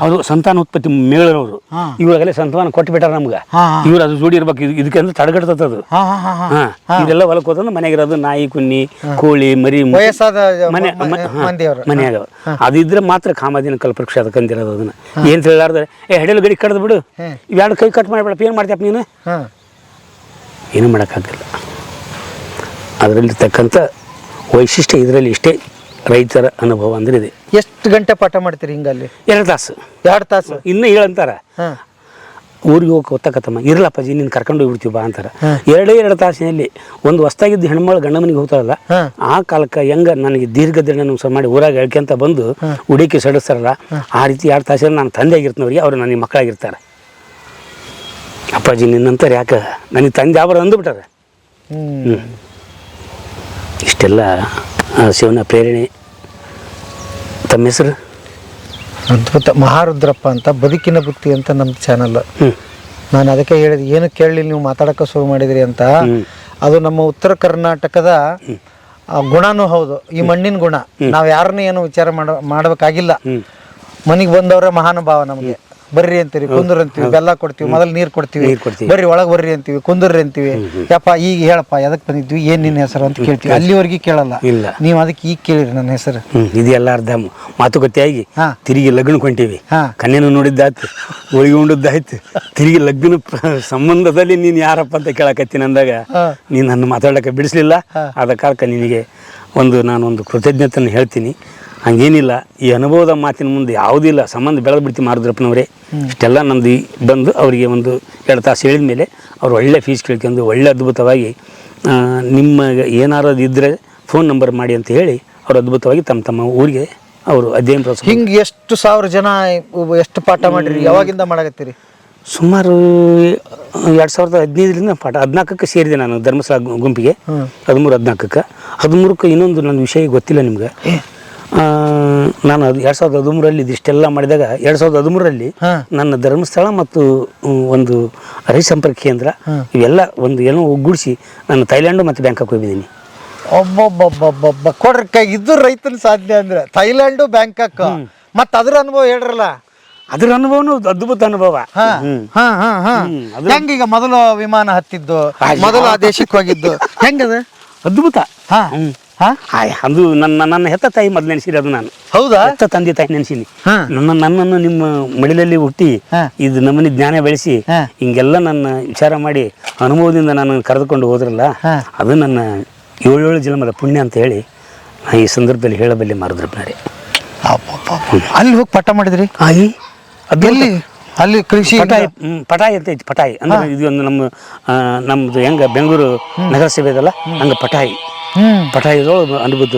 ಅವರು ಸಂತಾನ ಉತ್ಪತ್ತಿ ಮೇಳರವರು. ಇವಾಗಲೇ ಸಂತಾನ ಕೊಟ್ಟು ಬಿಟ್ಟಾರ ನಮ್ಗೆ. ಇವ್ರು ಅದು ಜೋಡಿ ಇರ್ಬೇಕು. ಇದಕ್ಕೆ ಅಂದ್ರೆ ತಡೆಗಟ್ಟದು. ಇದೆಲ್ಲ ಹೊಲಕ್ಕೆ ಹೋದಂದ್ರೆ ಮನೆಗಿರೋದು ನಾಯಿ, ಕುನ್ನಿ, ಕೋಳಿ, ಮರಿ ಮನೆಯಾಗ ಅದಿದ್ರೆ ಮಾತ್ರ ಕಾಮಧೇನು ಕಲ್ಪವೃಕ್ಷ ಅದಕ್ಕಂದಿರೋದು. ಅದನ್ನ ಏನ್ ಹೇಳಾರ್ದ್ರೆ ಹೆಡೆಲು ಗಡಿ ಕಡ್ದು ಬಿಡು, ಇವೆರಡು ಕೈ ಕಟ್ ಮಾಡಿಬಿಡಪ್ಪ, ಏನು ಮಾಡ್ತೀಯಪ್ಪ ನೀನು? ಏನು ಮಾಡೋಕ್ಕಾಗಲ್ಲ. ಅದರಲ್ಲಿರ್ತಕ್ಕಂಥ ವೈಶಿಷ್ಟ್ಯ ಇದರಲ್ಲಿ ಇಷ್ಟೇ. ರೈತರ ಅನುಭವ ಅಂದ್ರೆ ಇದೆ. ಎಷ್ಟು ಗಂಟೆ ಪಾಠ ಮಾಡ್ತೀರಿ ಹಿಂಗಲ್ಲಿ? 2 ತಾಸು. 2 ತಾಸು ಇನ್ನೂ ಹೇಳಂತಾರ, ಊರಿಗೆ ಹೋಗಿ ಗೊತ್ತಾಕತ್ತಮ್ಮ, ಇರಲಪ್ಪಾಜಿ ನೀನು ಕರ್ಕೊಂಡು ಹೋಗ್ಬಿಡ್ತೀವಿ ಬಾ ಅಂತಾರೆ. 2 ತಾಸಿನಲ್ಲಿ ಒಂದು ಹೊಸ್ತಾಗಿದ್ದು ಹೆಣ್ಮಗಳು ಗಂಡ ಮನೆಗೆ ಹೋಗ್ತಾರಲ್ಲ, ಆ ಕಾಲಕ್ಕೆ ಹೆಂಗ ನನಗೆ ದೀರ್ಘದಿನ ಮಾಡಿ ಊರಾಗ ಹೇಳ್ಕೊಂತ ಬಂದು ಉಡಿಕೆ ಸಡಿಸ್ತಾರಲ್ಲ, ಆ ರೀತಿ 2 ತಾಸಲ್ಲಿ ನಾನು ತಂದೆ ಆಗಿರ್ತೀನವ್ರಿಗೆ, ಅವರು ನನಗೆ ಮಕ್ಕಳಾಗಿರ್ತಾರೆ. ಅಪ್ಪಾಜಿ ನಿನ್ನಂತಾರೆ ಯಾಕೆ ನನಗೆ ತಂದೆ ಅವರು ಅಂದುಬಿಟ್ಟಾರೆ. ಇಷ್ಟೆಲ್ಲ ಶಿವನ ಪ್ರೇರಣೆ. ತಮ್ಮ ಹೆಸರು? ಅದ್ಭುತ. ಮಹಾರುದ್ರಪ್ಪ ಅಂತ, ಬದುಕಿನ ಬುತ್ತಿ ಅಂತ ನಮ್ಮ ಚಾನಲ್. ನಾನು ಅದಕ್ಕೆ ಹೇಳಿದೆ, ಏನು ಕೇಳಲಿ ನೀವು ಮಾತಾಡೋಕೆ ಶುರು ಮಾಡಿದ್ರಿ ಅಂತ. ಅದು ನಮ್ಮ ಉತ್ತರ ಕರ್ನಾಟಕದ ಗುಣನೂ ಹೌದು, ಈ ಮಣ್ಣಿನ ಗುಣ. ನಾವು ಯಾರನ್ನೂ ಏನು ವಿಚಾರ ಮಾಡಬೇಕಾಗಿಲ್ಲ. ಮನೆಗೆ ಬಂದವರೇ ಮಹಾನುಭಾವ. ನಮಗೆ ಬರ್ರಿ ಅಂತೀವಿ, ಕುಂದ್ರಿ ಅಂತೀವಿ, ಬೆಲ್ಲ ಕೊಡ್ತೀವಿ, ಮೊದಲು ನೀರು ಕೊಡ್ತೀವಿ, ಬರ್ರಿ ಒಳಗೆ ಬರ್ರಿ ಅಂತೀವಿ, ಕುಂದ್ರಿ ಅಂತೀವಿ. ಯಪ್ಪ ಈಗ ಹೇಳಪ್ಪ ಎದಕ್ಕೆ ಬಂದಿದ್ವಿ, ಏನ್ ನಿನ್ನ ಹೆಸರು ಅಂತ ಕೇಳ್ತೀವಿ. ಅಲ್ಲಿವರೆಗೆ ಕೇಳಲ್ಲ. ನೀವು ಅದಕ್ಕೆ ಈಗ ಕೇಳಿರಿ ನನ್ನ ಹೆಸರು. ಇದೆಲ್ಲ ಅರ್ಧ ಮಾತುಕತೆಯಾಗಿ ತಿರುಗಿ ಲಗ್ನ ಕೊಂತೀವಿ. ಕನ್ಯೆನೂ ನೋಡಿದ್ದಾಯ್ತು, ಹೋಳಿಗೆ ಉಂಡದ್ದಾಯ್ತು, ತಿರುಗಿ ಲಗ್ನ ಸಂಬಂಧದಲ್ಲಿ ನೀನು ಯಾರಪ್ಪ ಅಂತ ಕೇಳಕತ್ತೀನಿ ಅಂದಾಗ ನೀನು ನನ್ನ ಮಾತಾಡಕ್ಕೆ ಬಿಡಿಸ್ಲಿಲ್ಲ. ಆದ ಕಾಲಕ್ಕೆ ನಿನಗೆ ನಾನೊಂದು ಕೃತಜ್ಞತೆಯನ್ನು ಹೇಳ್ತೀನಿ. ಹಂಗೇನಿಲ್ಲ, ಈ ಅನುಭವದ ಮಾತಿನ ಮುಂದೆ ಯಾವುದಿಲ್ಲ, ಸಂಬಂಧ ಬೆಳೆದು ಬಿಡ್ತೀವಿ ಮಾರುದ್ರಪ್ಪನವರೇ. ಇಷ್ಟೆಲ್ಲ ನಂದು ಬಂದು ಅವರಿಗೆ 2 ತಾಸು ಹೇಳಿದ ಮೇಲೆ ಅವ್ರು ಒಳ್ಳೆ ಫೀಸ್ ಕೇಳ್ಕೊಂಡು ಒಳ್ಳೆ ಅದ್ಭುತವಾಗಿ ನಿಮ್ಮ ಏನಾರು ಇದ್ದರೆ ಫೋನ್ ನಂಬರ್ ಮಾಡಿ ಅಂತ ಹೇಳಿ ಅವರು ಅದ್ಭುತವಾಗಿ ತಮ್ಮ ತಮ್ಮ ಊರಿಗೆ ಅವರು ಅಧ್ಯಯನ ಪ್ರೋತ್ಸಾಹ. ಹಿಂಗೆ ಎಷ್ಟು ಸಾವಿರ ಜನ ಎಷ್ಟು ಪಾಠ ಮಾಡಿರಿ, ಯಾವಾಗಿಂದ ಮಾಡಕತ್ತೀರಿ? ಸುಮಾರು 2015ರಿಂದ 14ಕ್ಕೆ ಸೇರಿದೆ ನಾನು ಧರ್ಮಸ್ಥಳ ಗುಂಪಿಗೆ. 13-14ಕ್ಕೆ ಇನ್ನೊಂದು ನನ್ನ ವಿಷಯ ಗೊತ್ತಿಲ್ಲ ನಿಮ್ಗೆ. ನಾನು 2013ರಲ್ಲಿ ಇದಿಷ್ಟೆಲ್ಲ ಮಾಡಿದಾಗ 2013ರಲ್ಲಿ ನನ್ನ ಧರ್ಮಸ್ಥಳ ಮತ್ತು ಒಂದು ರೈತ ಸಂಪರ್ಕ ಕೇಂದ್ರ ಇವೆಲ್ಲ ಒಂದು ಏನೋ ಒಗ್ಗೂಡಿಸಿ ನಾನು ಥೈಲ್ಯಾಂಡು ಮತ್ತು ಬ್ಯಾಂಕಾಕ್ ಹೋಗಿದ್ದೀನಿ. ಒಬ್ಬೊಬ್ಬೊಬ್ಬೊಬ್ಬ ಕೊಡ್ರಿ ಕೈ, ಇದು ರೈತನ ಸಾಧನೆ ಅಂದ್ರೆ ಥೈಲ್ಯಾಂಡು ಬ್ಯಾಂಕಾಕ್. ಮತ್ತು ಅದ್ರ ಅನುಭವ ಹೇಳ್ರಲ್ಲ. ಅದ್ರ ಅನುಭವನು ಅದ್ಭುತ ಅನುಭವ. ಹೆಂಗೀಗ ಮೊದಲು ವಿಮಾನ ಹತ್ತಿದ್ದು, ಮೊದಲು ಆ ದೇಶಕ್ಕೆ ಹೋಗಿದ್ದು ಹೆಂಗದ? ಅದ್ಭುತ. ಅದು ನನ್ನ ಹೆತ್ತ ತಾಯಿ ಮೊದಲು ನೆನೆಸಿರಿ. ಅದು ನಾನು ಹೌದಾ ಹೆತ್ತ ತಂದೆ ತಾಯಿ ನೆನೆಸೀನಿ. ನನ್ನನ್ನು ನಿಮ್ಮ ಮಡಿಲಲ್ಲಿ ಹುಟ್ಟಿ ಇದು ನಮ್ಮನೆ ಜ್ಞಾನ ಬೆಳೆಸಿ ಹಿಂಗೆಲ್ಲ ನನ್ನ ವಿಚಾರ ಮಾಡಿ ಅನುಭವದಿಂದ ನಾನು ಕರೆದುಕೊಂಡು ಹೋದ್ರಲ್ಲ, ಅದು ನನ್ನ 7 ಜನ್ಮದ ಪುಣ್ಯ ಅಂತ ಹೇಳಿ ಈ ಸಂದರ್ಭದಲ್ಲಿ ಹೇಳಬಲ್ಲೆ ಮಾರುದ್ರಪ್ಪನರೇ. ಅಲ್ಲಿ ಹೋಗಿ ಪಾಠ ಮಾಡಿದ್ರಿ? ಅಲ್ಲಿ ಅಲ್ಲಿ ಕೃಷಿ ಪಟಾಯಿ ಅಂತ ಐತಿ. ಪಟಾಯಿ ಅಂದ್ರೆ ಇದು ಒಂದು ನಮ್ದು ಹೆಂಗ ಬೆಂಗಳೂರು ನಗರಸಭೆ ಇದಲ್ಲ ಹಂಗ ಪಟಾಯಿ ಅನುಭೂತ.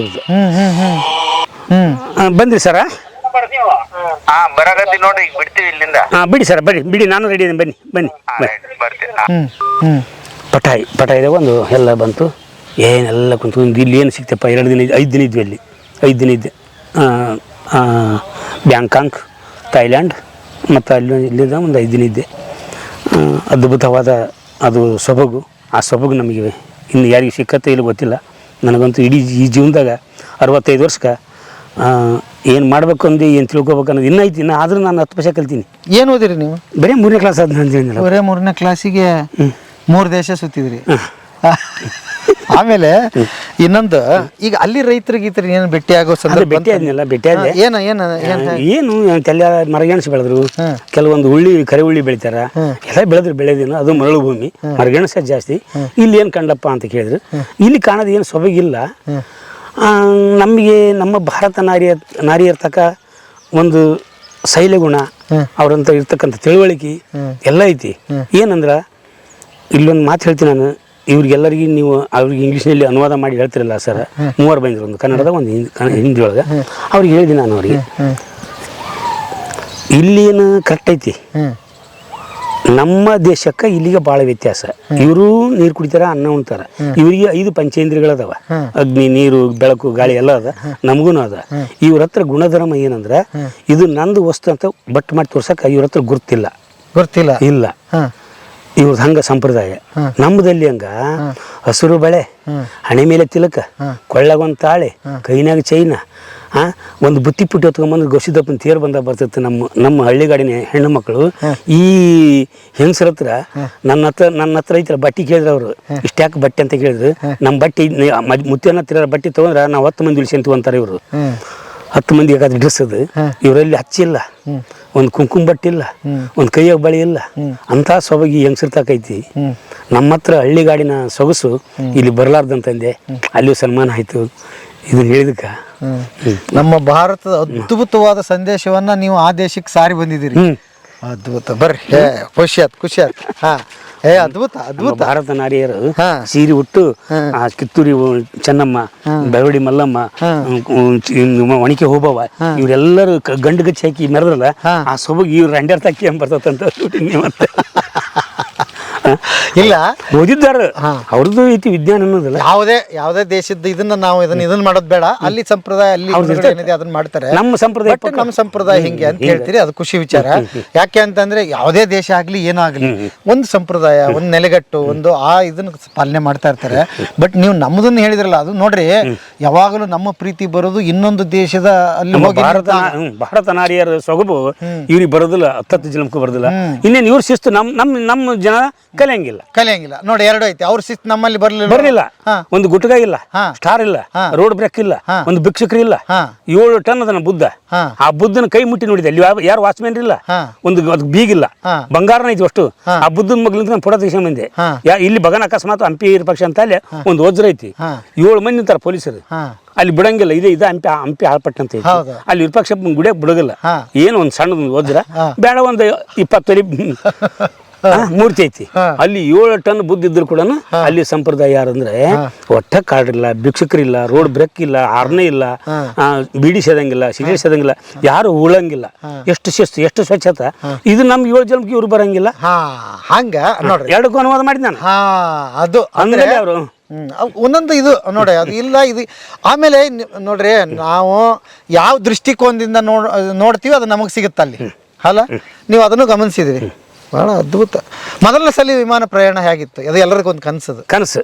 ಬಂದ್ರಿ ಸರ? ಬರಗತ್ತಿ ನೋಡ್ರಿ, ಈಗ ಬಿಡ್ತೀವಿ ಇಲ್ಲಿಂದ. ಬಿಡಿ ಸರ್, ಬಿಡಿ ನಾನು ರೆಡಿ ಇದ್ದೀನಿ. ಬನ್ನಿ. ಪಟಾಯಿದಾಗ ಒಂದು ಎಲ್ಲ ಬಂತು, ಏನೆಲ್ಲ ಕುಂತು ಇಲ್ಲಿ ಏನು ಸಿಕ್ತಪ್ಪ. 2 ದಿನ 5 ದಿನ ಇದ್ವಿ ಅಲ್ಲಿ. 5 ದಿನ ಇದ್ದೆ. ಬ್ಯಾಂಕಾಕ್, ಥೈಲ್ಯಾಂಡ್ ಮತ್ತು ಇಲ್ಲಿಂದ ಒಂದು 5 ದಿನ ಇದ್ದೆ. ಅದ್ಭುತವಾದ ಅದು ಸೊಬಗು. ಆ ಸೊಬಗು ನಮಗೆ ಇನ್ನು ಯಾರಿಗೆ ಸಿಕ್ಕತ್ತೆ ಇಲ್ಲ ಗೊತ್ತಿಲ್ಲ. ನನಗಂತೂ ಇಡೀ ಈ ಜೀವನದಾಗ 65 ವರ್ಷಕ್ಕೆ ಏನು ಮಾಡ್ಬೇಕು ಅಂದು ಏನು ತಿಳ್ಕೊಬೇಕು ಅನ್ನೋದು ಇನ್ನೂ ಐತಿ. ಆದರೂ ನಾನು 10 ವರ್ಷ ಕಲ್ತೀನಿ. ಏನು ಓದಿರಿ ನೀವು? ಬರೀ 3ನೇ ಕ್ಲಾಸ್ ಆದ ನಾನು. ಬರೀ 3ನೇ ಕ್ಲಾಸಿಗೆ 3 ದೇಶ ಸುತ್ತಿದ್ರಿ. ಆಮೇಲೆ ಇನ್ನೊಂದು, ಈಗ ಅಲ್ಲಿ ರೈತರಿಗೆ ಏನು ಭೇಟಿ ಆಗೋ ಸಂದರ್ಭ? ಭೇಟಿ ಆದ್ನಲ್ಲ. ಏನು ತೆಲ್ಲ ಮರಗೆಣಸು ಬೆಳೆದ್ರು, ಕೆಲವೊಂದು ಕರೆ ಉಳ್ಳಿ ಬೆಳಿತಾರ, ಎಲ್ಲ ಬೆಳೆದಿಲ್ಲ. ಅದು ಮರಳು ಭೂಮಿ, ಮರಗೆಣಸ ಜಾಸ್ತಿ. ಇಲ್ಲಿ ಏನು ಕಂಡಪ್ಪ ಅಂತ ಕೇಳಿದ್ರು. ಇಲ್ಲಿ ಕಾಣೋದು ಏನು ಸೊಬಗಿಲ್ಲ. ನಮಗೆ ನಮ್ಮ ಭಾರತ ನಾರಿಯರ್ ತಕ್ಕ ಒಂದು ಶೈಲಗುಣ, ಅವ್ರಂತ ಇರ್ತಕ್ಕಂಥ ತಿಳುವಳಿಕೆ ಎಲ್ಲ ಐತಿ. ಏನಂದ್ರೆ ಇಲ್ಲೊಂದು ಮಾತು ಹೇಳ್ತೀನಿ ನಾನು, ಇವ್ರಿಗೆಲ್ಲರಿಗೆ ನೀವು ಅವ್ರಿಗೆ ಇಂಗ್ಲೀಷ್ನಲ್ಲಿ ಅನುವಾದ ಮಾಡಿ ಹೇಳ್ತಿರಲ್ಲ ಸರ್. 3 ಬಂದಿರು, ಒಂದು ಕನ್ನಡದ ಒಂದು ಹಿಂದಿ ಒಳಗೆ. ಅವ್ರಿಗೆ ಹೇಳಿದೆ ನಾನು, ಅವ್ರಿಗೆ ಇಲ್ಲೇನು ಕರೆಕ್ಟ್ ಐತಿ, ನಮ್ಮ ದೇಶಕ್ಕೆ ಇಲ್ಲಿಗೆ ಭಾಳ ವ್ಯತ್ಯಾಸ. ಇವರು ನೀರು ಕುಡಿತಾರ, ಅನ್ನ ಉಣ್ತಾರ. ಇವರಿಗೆ 5 ಪಂಚೇಂದ್ರಿಯಗಳದಾವ, ಅಗ್ನಿ, ನೀರು, ಬೆಳಕು, ಗಾಳಿ ಎಲ್ಲ ಅದ. ನಮಗೂ ಅದ. ಇವ್ರ ಹತ್ರ ಗುಣಧರ್ಮ ಏನಂದ್ರೆ, ಇದು ನಂದು ವಸ್ತು ಅಂತ ಬಟ್ ಮಾಡಿ ತೋರ್ಸಕ್ಕೆ ಇವ್ರ ಹತ್ರ ಗುರ್ತಿಲ್ಲ ಇಲ್ಲ. ಇವ್ರದ್ದು ಹಂಗ ಸಂಪ್ರದಾಯ. ನಮ್ಮದಲ್ಲಿ ಹಂಗ ಹಸಿರು ಬಳೆ, ಹಣೆ ಮೇಲೆ ತಿಲಕ, ಕೊಳ್ಳಗೊಂದು ತಾಳೆ, ಕೈನಾಗ ಚೈನ, ಒಂದು ಬುತ್ತಿ ಪುಟ್ಟಿ ಹೊತ್ಕೊಂಡ್ಬಂದ್ರೆ ಗೊಸಿದಪ್ಪನ ತೇರು ಬರ್ತೈತೆ. ನಮ್ಮ ಹಳ್ಳಿಗಾಡಿನ ಹೆಣ್ಣು ಮಕ್ಕಳು ಈ ಹೆಂಗಸ್ರ ಹತ್ರ ನನ್ನ ಹತ್ರ ಐತ್ರ ಬಟ್ಟೆ ಕೇಳಿದ್ರು. ಅವರು ಇಷ್ಟ್ಯಾಕೆ ಬಟ್ಟೆ ಅಂತ ಕೇಳಿದ್ರು. ನಮ್ಮ ಬಟ್ಟೆ ಮುತ್ತಿನ ಹತ್ತಿರ ಬಟ್ಟೆ ತೊಗೊಂಡ್ರೆ ನಾವು 10 ಮಂದಿ ಉಳಿಸಿ ಅಂತಾರೆ. ಇವರು 10 ಮಂದಿ ಬೇಕಾದ್ರೆ ಡ್ರೆಸ್ ಅದು. ಇವರಲ್ಲಿ ಹಚ್ಚಿಲ್ಲ, ಒಂದು ಕುಂಕುಮ ಬಟ್ಟೆ ಇಲ್ಲ, ಒಂದು ಕೈಯಾಗ ಬಳಿ ಇಲ್ಲ. ಅಂತ ಸೊಬಗಿ ಹೆಂಗಸಿರ್ತಕೈತಿ. ನಮ್ಮ ಹತ್ರ ಹಳ್ಳಿಗಾಡಿನ ಸೊಗಸು ಇಲ್ಲಿ ಬರಲಾರ್ದಂತಂದೆ. ಅಲ್ಲಿಯೂ ಸನ್ಮಾನ ಆಯ್ತು. ಇದನ್ನ ಹೇಳಿದಕ್ಕ ನಮ್ಮ ಭಾರತದ ಅದ್ಭುತವಾದ ಸಂದೇಶವನ್ನ ನೀವು ಆ ದೇಶಕ್ಕೆ ಸಾರಿ ಬಂದಿದ್ದೀರಿ. ಅದ್ಭುತ. ಬರ್ರಿ, ಖುಷಿ ಆಯ್ತು. ಅದ್ಭುತ. ಭಾರತ ನಾರಿಯರು ಸೀರೆ ಉಟ್ಟು ಕಿತ್ತೂರಿ ಚೆನ್ನಮ್ಮ, ಬೆಳವಡಿ ಮಲ್ಲಮ್ಮ, ಒಣಕೆ ಹೋಬವ್ವ ಇವರೆಲ್ಲರೂ ಗಂಡು ಗಚ್ಚಿ ಹಾಕಿ ಮೆರೆದ್ರಲ್ಲ, ಆ ಸೊಬಗಿ ಇವ್ರು ರಂಡ್ಯಾರ್ ತಾಕಿ ಅಂತ ಬರ್ತಂತ ಶೂಟಿಂಗ್. ಮತ್ತೆ ಇಲ್ಲ ಓದಿದ್ದಾರ, ಅವ್ರದ್ದು ಐತಿ ವಿಜ್ಞಾನ ಅನ್ನೋದಲ್ಲ. ಯಾವುದೇ ದೇಶದ ಇದನ್ನ ಮಾಡೋದು ಬೇಡ. ಅಲ್ಲಿ ಸಂಪ್ರದಾಯ ಅಲ್ಲಿ ಅದನ್ನ ಮಾಡ್ತಾರೆ. ನಮ್ಮ ಸಂಪ್ರದಾಯ ಹಿಂಗೆ ಅಂತ ಹೇಳ್ತೀರಿ, ಅದು ಖುಷಿ ವಿಚಾರ. ಯಾಕೆ ಅಂತಂದ್ರೆ ಯಾವುದೇ ದೇಶ ಆಗ್ಲಿ ಏನಾಗ್ಲಿ ಒಂದು ಸಂಪ್ರದಾಯ, ಒಂದು ನೆಲೆಗಟ್ಟು, ಒಂದು ಇದನ್ನ ಪಾಲನೆ ಮಾಡ್ತಾ ಇರ್ತಾರೆ. ಬಟ್ ನೀವು ನಮ್ಮದನ್ನ ಹೇಳಿದ್ರಲ್ಲ, ಅದು ನೋಡ್ರಿ, ಯಾವಾಗಲೂ ನಮ್ಮ ಪ್ರೀತಿ ಬರೋದು ಇನ್ನೊಂದು ದೇಶದ ಅಲ್ಲಿ ಹೋಗಿ. ಭಾರತ ನಾರಿಯರ ಸೊಗಬು ಇವ್ರಿಗೆ ಬರೋದಿಲ್ಲ, 10 ಜನಕ್ಕೂ ಬರೋದಿಲ್ಲ. ಇನ್ನೇನು ಇವ್ರ ಶಿಸ್ತು ನಮ್ಮ ಜನ ಕಲಿಯಂಗಿಲ್ಲ ನೋಡಿ. 2 ಐತಿ. ಅವ್ರ ಶಿಸ್ತು ನಮ್ಮಲ್ಲಿ ಬರಲಿಲ್ಲ. ಒಂದು ಗುಟ್ಗ ಇಲ್ಲ, ಸ್ಟಾರ್ ಇಲ್ಲ, ರೋಡ್ ಬ್ರೇಕ್ ಇಲ್ಲ, ಒಂದು ಭಿಕ್ಷುಕರು ಇಲ್ಲ. 7 ಟನ್ ಅದನ್ನ ಬುದ್ಧ. ಆ ಬುದ್ಧನ ಕೈ ಮುಟ್ಟಿ ನೋಡಿದೆ. ಅಲ್ಲಿ ಯಾರು ವಾಚ್ಮ್ಯಾನ್ ಇಲ್ಲ, ಒಂದು ಬೀಗಿಲ್ಲ, ಬಂಗಾರನ ಐತಿ ಅಷ್ಟು. ಆ ಬುದ್ಧನ ಮಗ್ಲಿಂದ ನಾನು ಫೋಟೋ ತೆಗಿಸ್ಕೊಂಡ್ ಬಂದೆ. ಇಲ್ಲಿ ಬಗನ್ ಅಕಸ್ಮಾತ್ ಹಂಪಿ ಪಕ್ಷ ಅಂತ ಅಲ್ಲಿ ಒಂದು ವಜ್ರ ಐತಿ. 7 ಮಂದಿ ನಿಂತಾರ ಪೊಲೀಸರು. ಅಲ್ಲಿ ಬಿಡಂಗಿಲ್ಲ. ಇದೆ ಹಂಪಿ ಹಾಳ್ಪಟ್ಟ ಅಂತ ಐತಿ. ಅಲ್ಲಿ ವಿರೂಪಾಕ್ಷಪ್ಪ ಗುಡಿಯಾಗ ಬಿಡೋದಿಲ್ಲ. ಏನು ಒಂದು ಸಣ್ಣದೊಂದು ವಜ್ರ ಬೇಡ, ಒಂದು 20 ತೊಲಿ ಮೂರ್ತಿ ಐತಿ ಅಲ್ಲಿ 7 ಟನ್ ಬುದ್ಧ ಇದ್ರು ಕೂಡ ಅಲ್ಲಿ ಸಂಪ್ರದಾಯ ಯಾರಂದ್ರೆ ಒಟ್ಟ ಕಾಡಿಲ್ಲ, ಭಿಕ್ಷುಕರಿಲ್ಲ, ರೋಡ್ ಬ್ರೇಕ್ ಇಲ್ಲ, ಆರ್ನೆ ಇಲ್ಲ, ಬೀಡಿ ಸೇದಂಗಿಲ್ಲ, ಸಿಗರೇಟ್ ಸೇದಂಗಿಲ್ಲ, ಯಾರು ಉಳಂಗಿಲ್ಲ. ಎಷ್ಟು ಶಿಸ್ತು, ಎಷ್ಟು ಸ್ವಚ್ಛತೆ. ಇದು ನಮ್ಗೆ 7 ಜನಕ್ಕೆ ಇವ್ರು ಬರಂಗಿಲ್ಲ. ಹಂಗ ನೋಡ್ರಿ 2ಕ್ಕೂ ಅನುವಾದ ಮಾಡಿ ನಾನು ಅದು ಅಂದ್ರೆ ಅವರು ಒಂದೊಂದು ಇದು ನೋಡಿ ಅದು ಇಲ್ಲ ಇದು. ಆಮೇಲೆ ನೋಡ್ರಿ ನಾವು ಯಾವ ದೃಷ್ಟಿಕೋನದಿಂದ ನೋಡ್ತೀವಿ ಅದು ನಮಗೆ ಸಿಗುತ್ತೆ ಅಲ್ಲಿ ಅಲ್ಲ. ನೀವು ಅದನ್ನು ಗಮನಿಸಿದ್ರಿ, ಬಹಳ ಅದ್ಭುತ. ಮೊದಲನೇ ಸಲ ವಿಮಾನ ಪ್ರಯಾಣ ಹೇಗಿತ್ತು? ಅದು ಎಲ್ಲರಿಗೊಂದು ಕನಸದು ಕನಸು.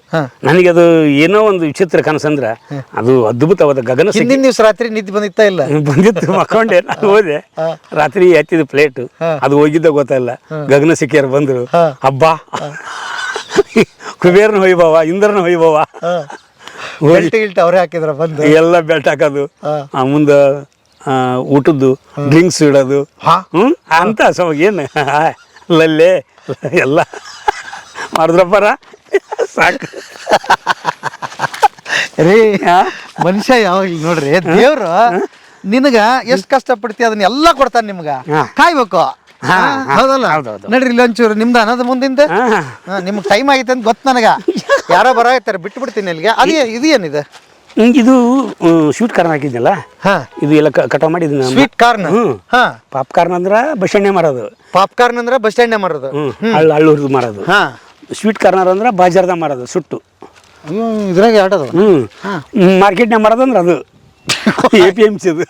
ನನಗೆ ಅದು ಏನೋ ಒಂದು ವಿಚಿತ್ರ ಕನಸು ಅಂದ್ರೆ ಅದು ಅದ್ಭುತವಾದ ಗಗನ. ಹಿಂದಿನ ದಿವಸ ರಾತ್ರಿ ನಿದ್ದೆ ಬಂದಿತ್ತಾ? ಇಲ್ಲ ಬಂದಿತ್ತು, ಮಕ್ಕೊಂಡೆ. ನಾನು ಹೋದೆ, ರಾತ್ರಿ ಎತ್ತಿದ ಪ್ಲೇಟ್ ಅದು ಹೋಗಿದ್ದ ಗೊತ್ತಲ್ಲ. ಗಗನ ಸಿಕ್ಕಿಯರು ಬಂದ್ರು, ಹಬ್ಬ ಕುಬೇರನ ವೈಭವ, ಇಂದ್ರನ ವೈಭವ. ಅವರೇ ಹಾಕಿದ್ರ ಬಂದು ಎಲ್ಲ ಬೆಲ್ಟ್ ಹಾಕೋದು, ಮುಂದ ಊಟದ್ದು ಡ್ರಿಂಕ್ಸ್ ಇಡೋದು ಅಂತ ಏನು ಲಲ್ಲೆ ಎಲ್ಲ ಮಾಡಿದ್ರಪ್ಪರ ಸಾಕು ರೀ. ಮನುಷ್ಯ ಯಾವಾಗ ನೋಡ್ರಿ ದೇವ್ರು ನಿನಗ ಎಷ್ಟು ಕಷ್ಟಪಡ್ತಿ ಅದನ್ನ ಎಲ್ಲ ಕೊಡ್ತಾನೆ ನಿಮ್ಗ. ಕಾಯ್ಬೇಕು, ಹೌದಲ್ಲ? ನಡ್ರಿ ಇಲ್ಲಿ ಒಂಚೂರು ನಿಮ್ದು ಅನ್ನೋದು ಮುಂದಿಂದ ನಿಮ್ಗೆ ಟೈಮ್ ಆಗೈತೆ ಅಂತ ಗೊತ್ತು ನನಗ. ಯಾರೋ ಬರಾಯ್ತಾರೆ, ಬಿಟ್ಟು ಬಿಡ್ತೀನಿ ಅಲ್ಲಿಗೆ. ಅದೇ ಇದು ಏನಿದೆ? ಇದು ಸ್ವೀಟ್ ಕಾರ್ನ್ ಹಾಕಿದ್ನಲ್ಲ, ಇದು ಎಲ್ಲ ಕಟಾವ್ ಮಾಡಿ ಸ್ವೀಟ್ ಕಾರ್ನ್. ಪಾಪ್ಕಾರ್ನ್ ಅಂದ್ರ ಬಸಣ್ಣೆ ಮಾರೋದು. ಪಾಪ್ಕಾರ್ನ್ ಅಂದ್ರ ಬಸಣ್ಣೆ ಮಾರೋದು, ಹಳ್ಳು ಹುರಿದು ಮಾರೋದು. ಸ್ವೀಟ್ ಕಾರ್ನರ್ ಅಂದ್ರ ಬಾಜಾರ್ದಾಗ ಮಾರೋದು ಸುಟ್ಟು. ಇದ್ರಾಗ ಆಡೋದು ಮಾರ್ಕೆಟ್ನಾಗ ಮಾರೋದು ಅಂದ್ರೆ ಅದು APMC ಅದು.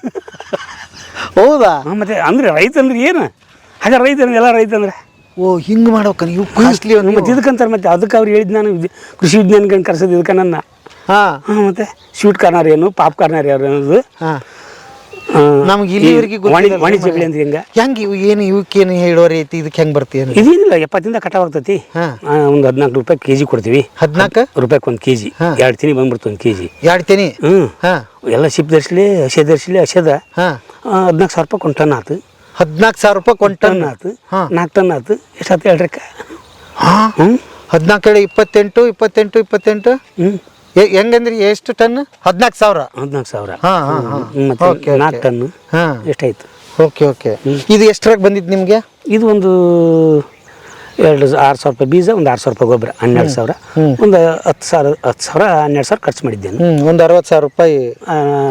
ಹೌದಾ? ಮತ್ತೆ ಅಂದ್ರೆ ರೈತ ಅಂದ್ರೆ ಏನು? ಹಾಗೆ ರೈತ ಎಲ್ಲ ರೈತ ಅಂದ್ರೆ ಓ ಹಿಂಗೆ ಮಾಡ್ಬೇಕ ನೀವು ಕಾಸ್ಟ್ಲಿ. ಮತ್ತೆ ಇದಕ್ಕಂತಾರೆ, ಮತ್ತೆ ಅದಕ್ಕೆ ಅವ್ರು ಹೇಳಿದ್ ನಾನು ಕೃಷಿ ವಿಜ್ಞಾನಿಗಳನ್ನ ಕರ್ಸೋದು ಇದಕ್ಕೆ ನನ್ನ. ಮತ್ತೆ ಸ್ವೀಟ್ ಕಾರ್ನರ್ ಏನು, ಪಾಪ್ ಕಾರ್ನರ್ ಯಾರು ಅನ್ನೋದು ನಮ್ಗೆ ಇಲ್ಲಿವರೆಗೆ ವಾಣಿಜ್ಯ ಬೆಳೆ ಅಂತ ಹೆಂಗೆ ಇವು ಏನು ಇವಕ್ಕೇನು ಹೇಳೋರಿ ಐತಿ, ಇದಕ್ಕೆ ಹೆಂಗೆ ಬರ್ತೀವಿ? ಇದೇನಿಲ್ಲ, 70ದಿಂದ ಕಟಾವ್ ಆಗ್ತೈತಿ. ಒಂದು 14 ರೂಪಾಯಿ ಕೆಜಿ ಕೊಡ್ತೀವಿ. 14 ರೂಪಾಯಿ 1 ಕೆಜಿ. 2 ತಿನಿ ಬಂದ್ಬಿಡ್ತು 1 ಕೆಜಿ. 2 ತಿನಿ ಎಲ್ಲ ಶಿಪ್ ಧರಿಸಲಿ, ಹಸೆದ 14,000 ರೂಪಾಯಿ ಕೊಂದು ಟನ್ ಆತು. 14,000 ರೂಪಾಯಿ ಕೊಂದು ಟನ್ ಆತು. 4 ಟನ್ ಆತು. ಎಷ್ಟಾಯ್ತು ಹೇಳ್ರಕ್ಕ? 14 28 28 28 ಹೆಂಗಂದ್ರಿ? ಎಷ್ಟು ಟನ್? 14,000. 14,000 ಮತ್ತೆ 4 ಟನ್ ಎಷ್ಟಾಯ್ತು? Okay okay. ಇದು ಎಷ್ಟರಾಗ ಬಂದಿದ್ದು ನಿಮಗೆ? ಇದು ಒಂದು 6,000 ರೂಪಾಯಿ ಬೀಜ, ಒಂದು 6,000 ರೂಪಾಯಿ ಗೊಬ್ಬರ, 12,000, ಒಂದು 10,000 12,000 ಖರ್ಚು ಮಾಡಿದ್ದೇನೆ. ಒಂದು 60,000 ರೂಪಾಯಿ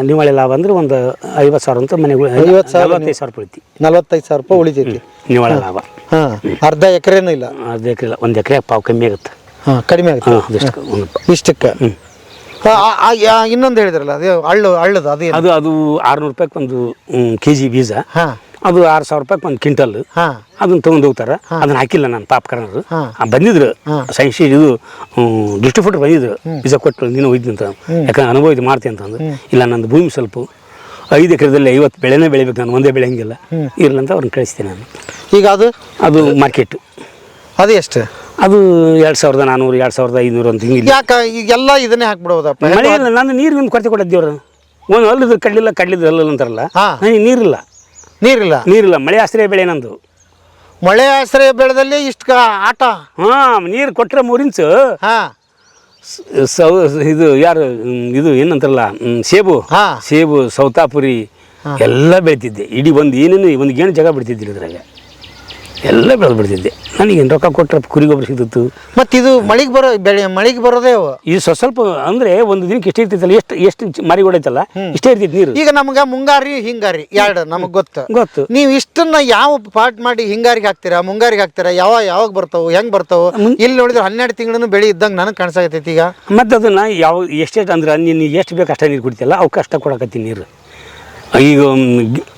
ನಿವಾಳಿ ಲಾಭ ಅಂದ್ರೆ ಒಂದು 50,000 ಅಂತ ಮನೆಗೆ 45,000 ರೂಪಾಯಿ ಉಳಿತಿ. 45,000 ರೂಪಾಯಿ ಉಳಿತೈತಿ ನಿವಾಳಿ ಲಾಭ. ಅರ್ಧ ಎಕರೆನೂ ಇಲ್ಲ? ಅರ್ಧ ಎಕರೆ ಇಲ್ಲ, 1 ಎಕರೆ ಪಾವು ಕಮ್ಮಿ ಆಗುತ್ತೆ. ಕಡಿಮೆ ಆಗುತ್ತೆ ಇಷ್ಟಕ್ಕೆ. ಇನ್ನೊಂದು ಹೇಳಿದ್ರಲ್ಲ ಅದು ಹಳ್ಳದು, ಅದು ಅದು 600 ರೂಪಾಯಿ ಒಂದು ಕೆಜಿ ಬೀಜ, ಅದು 6,000 ರೂಪಾಯಿ ಒಂದು ಕ್ವಿಂಟಲ್. ಅದನ್ನ ತಗೊಂಡು ಹೋಗ್ತಾರ. ಅದನ್ನ ಹಾಕಿಲ್ಲ ನಾನು ಪಾಪ್ಕಾರ್ನರು. ಬಂದಿದ್ರು ಸೈನ್ಸ್ ಇದು ಡಿಸ್ಟ್ರಿಬ್ಯೂಟರ್ ಬಂದಿದ್ರು, ಬೀಜ ಕೊಟ್ಟು ನೀನು ಹೋಯ್ತು ಅಂತ. ಯಾಕಂದ್ರೆ ಅನುಭವ ಇದು ಮಾಡ್ತೀನಿ ಅಂತಂದು. ಇಲ್ಲ ನಂದು ಭೂಮಿ ಸ್ವಲ್ಪ 5 ಎಕರೆದಲ್ಲಿ 50 ಬೆಳೆನೇ ಬೆಳಿಬೇಕು, ನಾನು ಒಂದೇ ಬೆಳೆಯಂಗಿಲ್ಲ, ಇರ್ಲಂತ ಅವ್ರನ್ನ ಕಳಿಸ್ತೀನಿ ನಾನು. ಈಗ ಅದು ಮಾರ್ಕೆಟ್ ಅದು ಎಷ್ಟು? ಅದು 2,400 2,500 ಅಂತ ಹಿಂಗಿಲ್ಲ. ಯಾಕೆ ಈಗೆಲ್ಲ ಇದನ್ನೇ ಹಾಕ್ಬಿಡೋದಪ್ಪ? ಮಳೆ ಇಲ್ಲ, ನಾನು ನೀರಿನ ಕೊರತೆ ಕೊಟ್ಟಿದ್ದೇವ್ರು. ಒಂದು ಅಲ್ಲಿದ್ದು ಕಡ್ಲಿದ್ದು ಅಲ್ಲ ಅಂತಾರಲ್ಲ, ನನಗೆ ನೀರಿಲ್ಲ. ಮಳೆ ಆಶ್ರಯ ಬೆಳೆ ನಂದು. ಮಳೆ ಆಶ್ರಯ ಬೆಳೆದಲ್ಲಿ ಇಷ್ಟು ಆಟ. ನೀರು ಕೊಟ್ಟರೆ 3 ಇಂಚು. ಇದು ಯಾರು ಇದು ಏನಂತಾರಲ್ಲ, ಸೇಬು ಸೌತಾಪುರಿ ಎಲ್ಲ ಬೆಳಿತಿದ್ದೆ. ಇಡೀ ಒಂದು ಗೇಣು ಜಾಗ ಬಿಡ್ತಿದ್ದಿಲ್ಲ ಇದ್ರಾಗ, ಎಲ್ಲ ಬೆಳೆದು ಬಿಡ್ತಿದ್ದೆ. ನನಗೇನು ರೊಕ್ಕ ಕೊಟ್ಟರೆ ಕುರಿ ಗೊಬ್ಬರ ಸಿಗ್ತಿತ್ತು. ಮತ್ತು ಇದು ಮಳೆಗೆ ಬರೋದೇ ಇದು ಸ್ವಲ್ಪ ಅಂದರೆ ಒಂದು ದಿನಕ್ಕೆ ಎಷ್ಟು ಇರ್ತಿತ್ತಲ್ಲ, ಎಷ್ಟು ಮರಿ ಹೊಡೈತಲ್ಲ ಇಷ್ಟೇ ಇರ್ತಿತ್ತು ನೀರು. ಈಗ ನಮ್ಗೆ ಮುಂಗಾರಿ ಹಿಂಗಾರಿ ಎರಡು ನಮಗೆ ಗೊತ್ತು. ನೀವು ಇಷ್ಟನ್ನ ಯಾವ ಪಾರ್ಟ್ ಮಾಡಿ ಹಿಂಗಾರಿಗೆ ಹಾಕ್ತೀರಾ ಮುಂಗಾರಿಗೆ ಹಾಕ್ತೀರಾ? ಯಾವಾಗ ಬರ್ತಾವೆ, ಹೆಂಗೆ ಬರ್ತಾವೆ? ಇಲ್ಲಿ ನೋಡಿದ್ರೆ 12 ತಿಂಗಳು ಬೆಳೆ ಇದ್ದಂಗೆ ನನಗೆ ಕಾಣಿಸಾಕತ್ತೈತಿ ಈಗ. ಮತ್ತು ಅದನ್ನು ಎಷ್ಟೇ ಅಂದ್ರೆ ನೀನು ಎಷ್ಟು ಬೇಕು ಅಷ್ಟೇ ನೀರು ಕುಡಿತಿಲ್ಲ, ಅವಕ್ಕೆ ಅಷ್ಟೇ ಕೊಡಕತ್ತೀನಿ ನೀರು. ಈಗ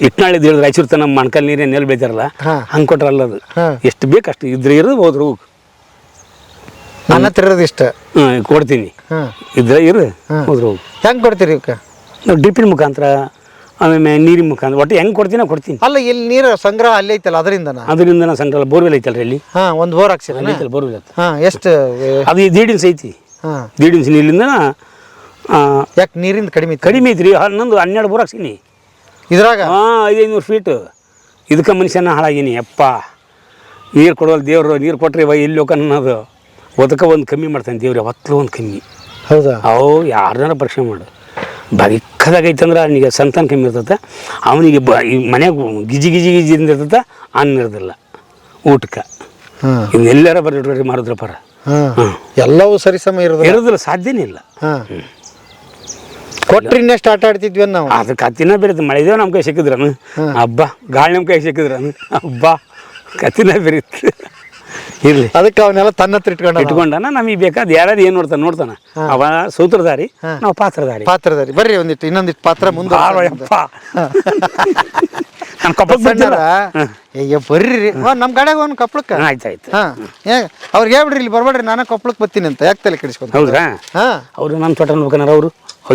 ಇಟ್ನಾಳಿದ್ದು ಹೇಳಿದ್ರೆ ರಾಯಚೂರು ತನ ಮಣ್ಕಲ್ ನೀರೇ ನೆಲ್ ಬೆಳಿತಾರಲ್ಲ, ಹಂಗೆ ಕೊಟ್ರಲ್ಲ. ಅದು ಎಷ್ಟು ಬೇಕು ಅಷ್ಟು ಇದ್ರೆ ಇರೋದು ಹೋದ್ರು ನನ್ನ ಹತ್ರ ಇರೋದು ಇಷ್ಟ ಕೊಡ್ತೀನಿ. ಇದ್ರೆ ಇರು ಹೋದ್ರು ಹೆಂಗೆ ಕೊಡ್ತೀರಿ? ನಾವು ಡ್ರಿಪ್ಪಿನ ಮುಖಾಂತರ, ಆಮೇಲೆ ನೀರಿನ ಮುಖಾಂತರ, ಒಟ್ಟು ಹೆಂಗೆ ಕೊಡ್ತೀನಿ. ಅಲ್ಲ ಇಲ್ಲಿ ನೀರು ಸಂಗ್ರಹ ಅಲ್ಲಿ ಐತಲ್ಲ, ಅದರಿಂದ ಸಂಗ್ರಹ ಬೋರ್ವೆಲ್ ಐತಲ್ರಿ ಇಲ್ಲಿ. ಒಂದು ಬೋರ್ ಹಾಕ್ಸಿರ ಬೋರ್ವೆಲ್ ಎಷ್ಟು? ಅದು 1.5 ಇಂಚ್ ಐತಿ. 1.5 ಇಂಚ್ ನೀರಿಂದ. ಯಾಕೆ ನೀರಿಂದ ಕಡಿಮೆ ಐತ್ರಿ? ನಂದು 12 ಬೋರ್ ಹಾಕ್ಸೀನಿ ಇದ್ರಾಗ. 500 ಫೀಟ್. ಇದಕ್ಕೆ ಮನುಷ್ಯನ ಹಾಳಾಗೀನಿ. ಅಪ್ಪ ನೀರು ಕೊಡೋಲ್ಲ ದೇವ್ರು. ನೀರು ಕೊಟ್ರೆ ಎಲ್ಲಿ ಹೋಗ ಅನ್ನೋದು ಅದಕ್ಕೆ ಒಂದು ಕಮ್ಮಿ ಮಾಡ್ತಾನೆ ದೇವ್ರು, ಯಾವತ್ತೂ ಒಂದು ಕಮ್ಮಿ. ಹೌದಾ? ಯಾರನ್ನಾರ ಪರೀಕ್ಷೆ ಮಾಡು. ಬರಿಕ್ಕದಾಗೈತಂದ್ರೆ ಅವನಿಗೆ ಸಂತಾನ ಕಮ್ಮಿ ಇರ್ತದೆ. ಅವನಿಗೆ ಮನ್ಯಾಗ ಗಿಜಿ ಇರ್ತದೆ, ಅನ್ನ ಇರೋದಿಲ್ಲ ಊಟಕ್ಕೆ. ಇನ್ನು ಎಲ್ಲಾರ ಬರ್ರಿ ಮಾರಿದ್ರ ಪರ ಎಲ್ಲವೂ ಸರಿಸಮ ಇರೋದಿಲ್ಲ, ಸಾಧ್ಯನೇ ಇಲ್ಲ. ಕೊಟ್ರಿ ಇನ್ನೆಷ್ಟು ಆಟ ಆಡ್ತಿದ್ವಿ ನಾವು. ಅದು ಕತ್ತಿನ ಬೇರೆ ಮಳೆದೇವ್ ನಮ್ಮ ಕೈ ಸಿಕ್ಕಿದ್ರನು ಹಬ್ಬ, ಗಾಳಿ ನಮ್ಮ ಕೈ ಸಿಕ್ಕಿದ್ರನು ಹಬ್ಬ, ಕತ್ತಿನ ಬೇರಿತ್ತು. ಇರ್ಲಿ, ಅದಕ್ಕೆ ಅವನ್ನೆಲ್ಲ ತನ್ನ ಹತ್ರ ಇಟ್ಕೊಂಡಾನ. ನಮಗೆ ಬೇಕಾದ ಯಾರು ಏನ್ ನೋಡ್ತಾನ ಅವ ಸೂತ್ರಧಾರಿ, ನಾವು ಪಾತ್ರಧಾರಿ. ಬರ್ರಿ ಒಂದಿಟ್ಟು ಇನ್ನೊಂದಿಟ್ಟು ಪಾತ್ರ ಮುಂದೆ ನಾನು ಕೊಪ್ಪಳಕ್ಕೆ ಬಂದಿಲ್ಲ. ಬರ್ರಿ ನಮ್ಮ ಕಡೆಗೆ ಒಂದು ಕೊಪ್ಪಳಕ್ಕೆ. ಆಯ್ತಾಯ್ತು. ಅವ್ರಿಗೆ ಹೇಳ್ಬಿಡ್ರಿ ಇಲ್ಲಿ ಬರ್ಬೇಡ್ರಿ, ನಾನು ಕೊಪ್ಪಳಕ್ಕೆ ಬರ್ತೀನಿ ಅಂತ. ಯಾಕೆ ತಲೆ ಕೆಡಿಸ್ಕೊಂಡು? ಹೌದ್ರಾ? ಅವ್ರು ನಮ್ಮ ತೋಟ ಅನ್ಬೇಕನಾರ ಅವರು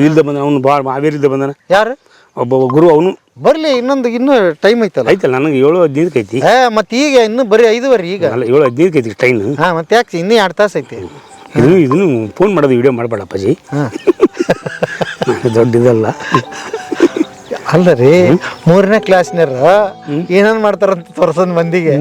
ಇಲ್ದ ಬಂದ, ಅವನು ಭಾಳ ಹಾವೇರಿಲ್ದ ಬಂದನ. ಯಾರು? ಒಬ್ಬ ಗುರು ಅವನು. ಬರ್ಲಿ, ಇನ್ನೂ ಟೈಮ್ ಐತಲ್ಲ. ನನಗೆ 7:15 ಐತಿ. ಮತ್ತೆ ಈಗ ಇನ್ನು ಬರೀ 5:15 ಈಗ. ಅಲ್ಲ, 7:15 ಐತಿ ಟೈಮ್. ಮತ್ತೆ ಯಾಕೆ ಇನ್ನೂ 2 ತಾಸು ಐತಿ. ಇದನ್ನು ಫೋನ್ ಮಾಡೋದು ವಿಡಿಯೋ ಮಾಡಬೇಡ ಅಪ್ಪಾಜಿ, ದೊಡ್ಡದಲ್ಲ. ಅಲ್ಲ ರೀ, 3ನೇ ಕ್ಲಾಸ್ನಾರ ಏನೇನು ಮಾಡ್ತಾರಂತ ತೋರ್ಸೋದ್ ಮಂದಿಗೆ.